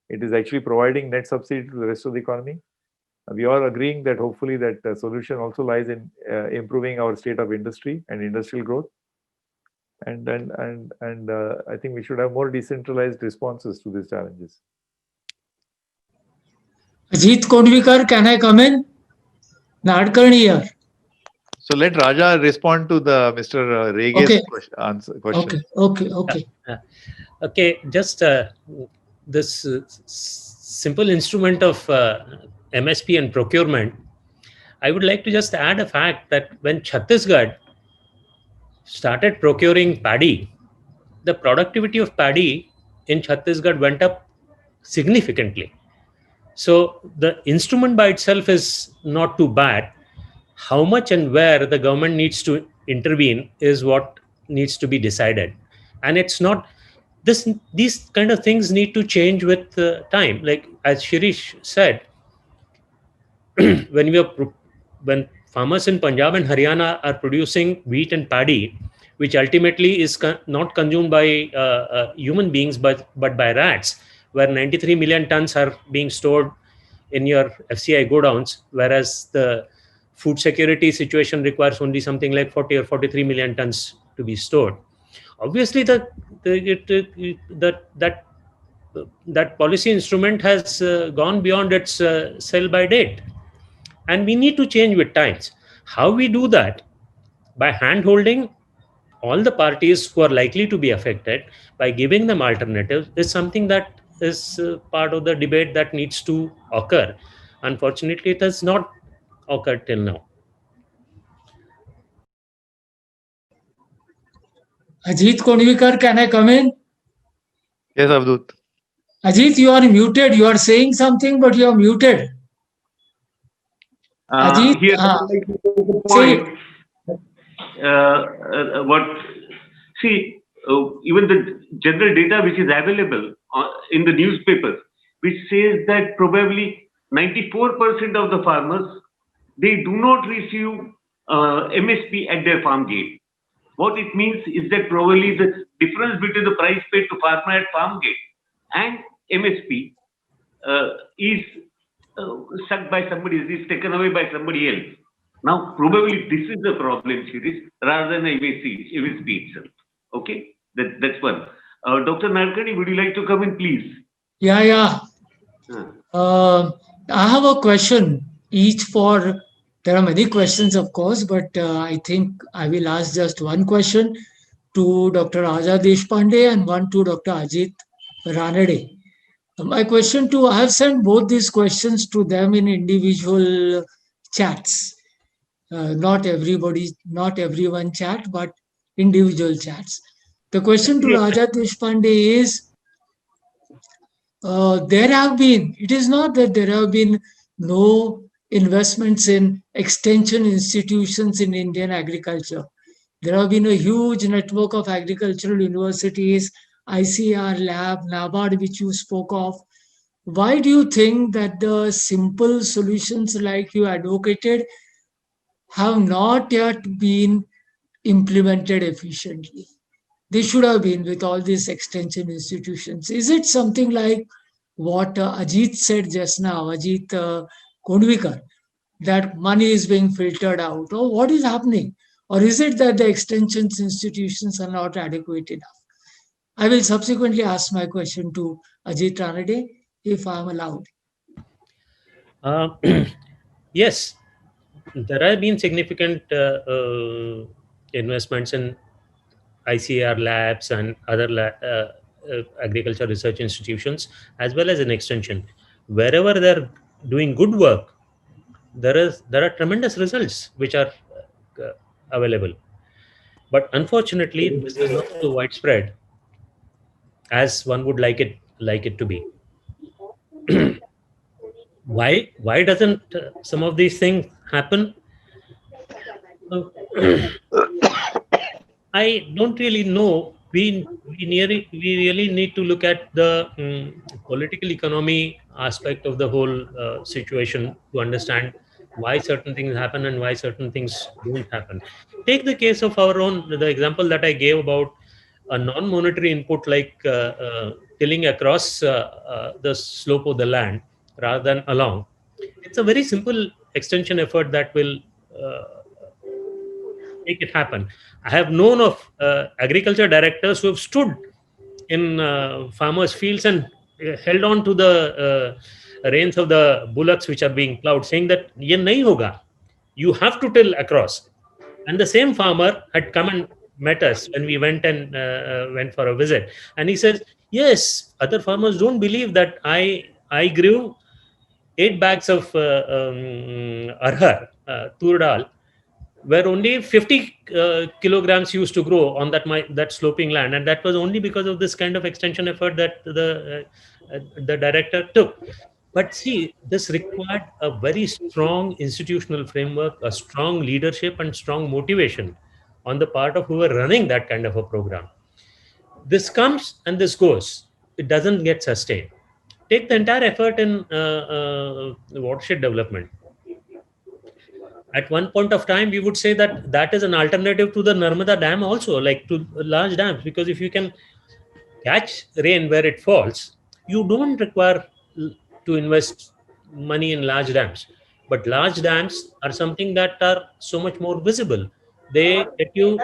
It is actually providing net subsidy to the rest of the economy. We are agreeing that hopefully that solution also lies in improving our state of industry and industrial growth. And I think we should have more decentralized responses to these challenges. Ajit Kodvikar, can I come in? Nadkarni here. So let Raja respond to the Mr. Rege's question. Okay. Just this simple instrument of MSP and procurement. I would like to just add a fact that when Chhattisgarh started procuring paddy, the productivity of paddy in Chhattisgarh went up significantly. So the instrument by itself is not too bad. How much and where the government needs to intervene is what needs to be decided. And it's not these kind of things need to change with time. Like as Shirish said, when farmers in Punjab and Haryana are producing wheat and paddy, which ultimately is not consumed by human beings but by rats, where 93 million tons are being stored in your FCI godowns, whereas the food security situation requires only something like 40 or 43 million tons to be stored. Obviously, that policy instrument has gone beyond its sell-by date, and we need to change with times. How we do that? By hand-holding all the parties who are likely to be affected, by giving them alternatives, is something that is part of the debate that needs to occur. Unfortunately, it has not occurred till now. Ajit Konvikar, can I come in? Yes, Avdut. Ajit, you are muted. You are saying something, but you are muted. Ajit, Here, I would like to make a say it. point. What see, even the general data which is available in the newspapers, which says that probably 94% of the farmers, they do not receive MSP at their farm gate. What it means is that probably the difference between the price paid to farmer at farm gate and MSP is sucked by somebody, is taken away by somebody else. Now, probably this is the problem, Shri, rather than MSP itself. Okay, that's one. Dr. Narkani, would you like to come in, please? Yeah. I have a question each for. There are many questions, of course, but I think I will ask just one question to Dr. Ajit Deshpande and one to Dr. Ajit Ranade. My question to, I have sent both these questions to them in individual chats. Not everyone chat, but individual chats. The question to Ajit Deshpande is, it is not that there have been no investments in extension institutions in Indian agriculture. There have been a huge network of agricultural universities, ICR lab, NABARD, which you spoke of. Why do you think that the simple solutions like you advocated have not yet been implemented efficiently? They should have been with all these extension institutions. Is it something like what Ajit said just now, Ajit Konvikar, that money is being filtered out, or what is happening? Or is it that the extensions institutions are not adequate enough? I will subsequently ask my question to Ajit Ranade if I am allowed. Yes, there have been significant investments in ICR labs and other agriculture research institutions, as well as in extension. Wherever they're doing good work, there are tremendous results which are available. But unfortunately, this is not so widespread as one would like it to be. Why doesn't some of these things happen? Uh, I don't really know. We really need to look at the political economy aspect of the whole situation to understand why certain things happen and why certain things don't happen. Take the case of the example that I gave about a non-monetary input like tilling across the slope of the land rather than along. It's a very simple extension effort that will uh, make it happen. I have known of agriculture directors who have stood in farmers' fields and held on to the reins of the bullocks which are being plowed, saying that ye nahi hoga, you have to till across. And the same farmer had come and met us when we went for a visit, and he says, "Yes, other farmers don't believe that I grew 8 bags of arhar, tur dal, where only 50 kilograms used to grow on that sloping land, and that was only because of this kind of extension effort that the director took." But see, this required a very strong institutional framework, a strong leadership, and strong motivation on the part of who were running that kind of a program. This comes and this goes. It doesn't get sustained. Take the entire effort in watershed development. At one point of time, we would say that that is an alternative to the Narmada Dam also, like to large dams, because if you can catch rain where it falls, you don't require to invest money in large dams. But large dams are something that are so much more visible. They get you.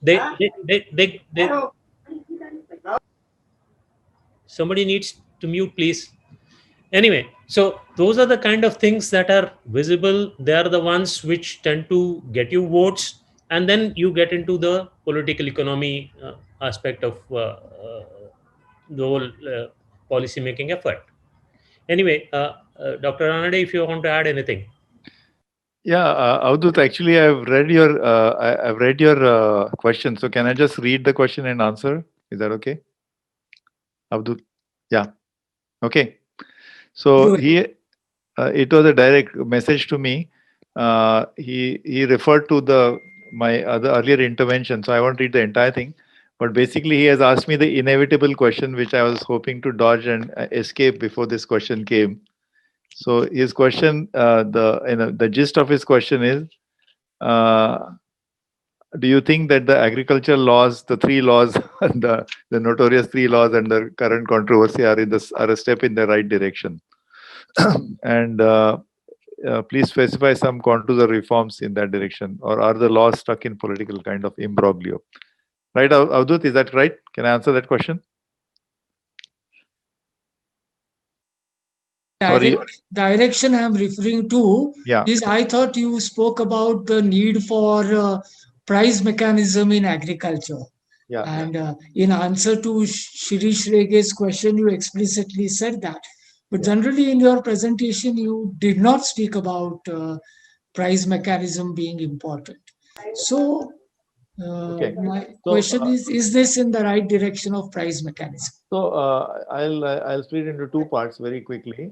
They Somebody needs to mute, please. Anyway, so those are the kind of things that are visible. They are the ones which tend to get you votes, and then you get into the political economy aspect of the whole policy making effort. Anyway, Dr. Ranade, if you want to add anything. Yeah, Avadut, actually, I've read your question. So can I just read the question and answer? Is that okay, Avadut? Yeah. Okay. So it was a direct message to me. He referred to my other earlier intervention. So I won't read the entire thing, but basically he has asked me the inevitable question, which I was hoping to dodge and escape before this question came. So his question, the gist of his question is, uh, do you think that the agricultural laws, the three laws, the notorious three laws and the current controversy are a step in the right direction? And please specify some contours or reforms in that direction, or are the laws stuck in political kind of imbroglio? Right, Avadut, is that right? Can I answer that question? Sorry. Direction I'm referring to Yeah. is I thought you spoke about the need for price mechanism in agriculture. Yeah. And in answer to Shri Shrege's question, you explicitly said that. But generally, in your presentation, you did not speak about price mechanism being important. So, my question is this in the right direction of price mechanism? So I'll split it into two parts very quickly.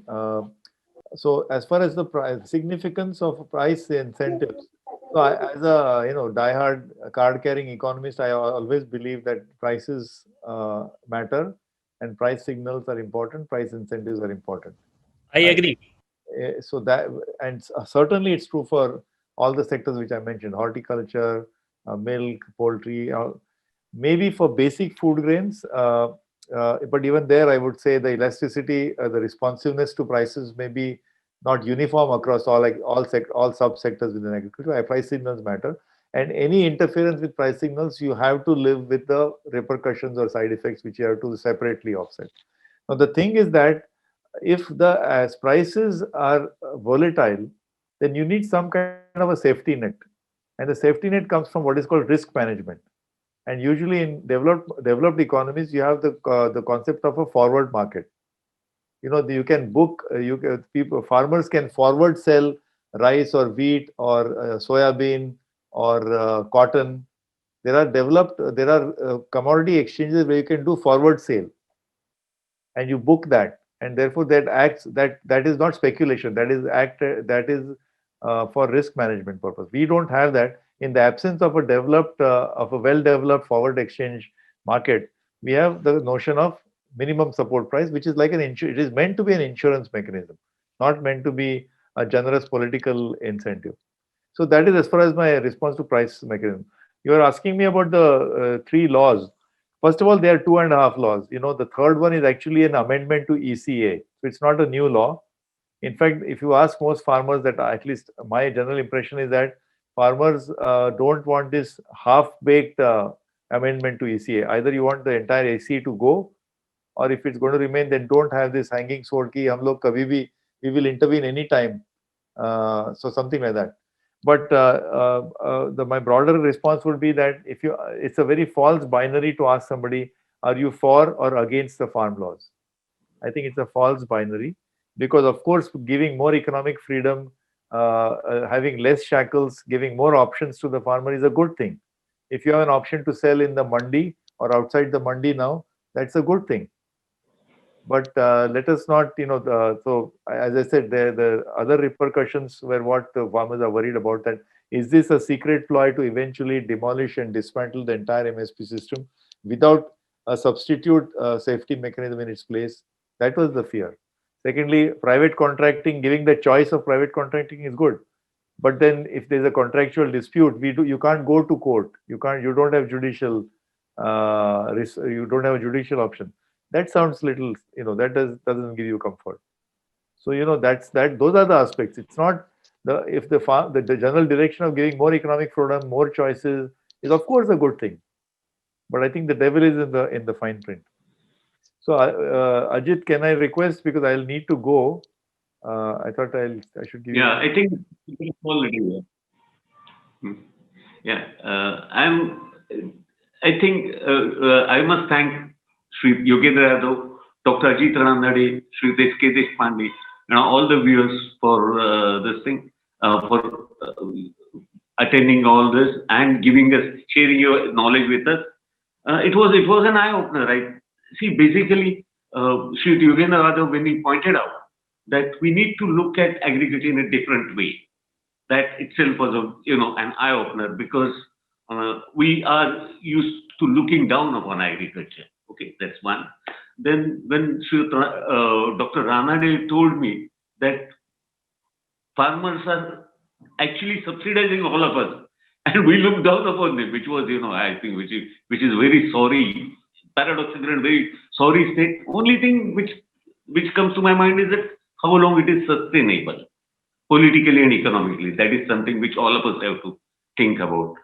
So as far as the significance of price incentives, so as a diehard card-carrying economist, I always believe that prices matter, and price signals are important. Price incentives are important. I agree. So that, and certainly it's true for all the sectors which I mentioned: horticulture, milk, poultry. Maybe for basic food grains, but even there, I would say the elasticity, the responsiveness to prices may be not uniform across all sub-sectors within agriculture. Price signals matter, and any interference with price signals, you have to live with the repercussions or side effects which you have to separately offset. Now, the thing is that if as prices are volatile, then you need some kind of a safety net, and the safety net comes from what is called risk management. And usually in developed economies, you have the concept of a forward market. You can book, farmers can forward sell rice or wheat or soya or cotton. There are commodity exchanges where you can do forward sale, and you book that, and therefore that is not speculation. That is for risk management purpose. We don't have that. In the absence of a well-developed forward exchange market, we have the notion of minimum support price, which is like it is meant to be an insurance mechanism, not meant to be a generous political incentive. So that is as far as my response to price mechanism. You are asking me about the three laws. First of all, there are 2.5 laws. The third one is actually an amendment to ECA. So it's not a new law. In fact, if you ask most farmers, that at least my general impression is that farmers don't want this half-baked amendment to ECA. Either you want the entire ECA to go, or if it's going to remain, then don't have this hanging sword ki hum log kabhi bhi, we will intervene anytime. So something like that. But my broader response would be that it's a very false binary to ask somebody, are you for or against the farm laws? I think it's a false binary, because of course giving more economic freedom, having less shackles, giving more options to the farmer is a good thing. If you have an option to sell in the mandi or outside the mandi now, that's a good thing. But let us not, so as I said, the other repercussions were what the farmers are worried about, that is this a secret ploy to eventually demolish and dismantle the entire MSP system without a substitute safety mechanism in its place? That was the fear. Secondly, private contracting, giving the choice of private contracting is good. But then if there's a contractual dispute, you can't go to court. You don't have judicial, you don't have a judicial option. That sounds little, that doesn't give you comfort. So, those are the aspects. It's not the general direction of giving more economic freedom, more choices is of course a good thing. But I think the devil is in the fine print. So, Ajit, can I request, because I'll need to go. I thought I should give you. Yeah, I think it's already. Yeah, I think I must thank Shri Yogendra Yadav, Dr. Ajit, Ranade, Shri Deshmukh Arthik Vichar Manch, all the viewers for this thing. for attending all this and sharing your knowledge with us. It was an eye opener, right? See, basically, Shri Yogendra Yadav, when he pointed out that we need to look at agriculture in a different way, that itself was an eye opener, because we are used to looking down upon agriculture. Okay, that's one. Then when Dr. Ranade told me that farmers are actually subsidizing all of us, and we look down upon them, which was, I think, which is very sorry, paradoxical and very sorry state. Only thing which comes to my mind is that how long it is sustainable, politically and economically. That is something which all of us have to think about.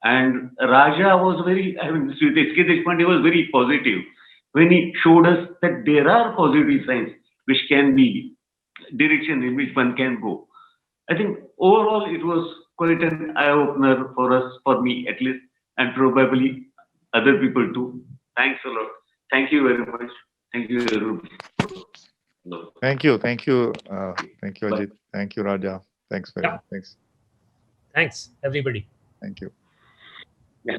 And Raja was SK Deshpande was very positive when he showed us that there are positive signs which can be direction in which one can go. I think overall it was quite an eye-opener for us, for me at least, and probably other people too. Thanks a lot. Thank you very much. Thank you, everybody. Thank you, Ajit. Thank you, Raja. Thanks very much. Thanks. Thanks, everybody. Thank you. Yeah.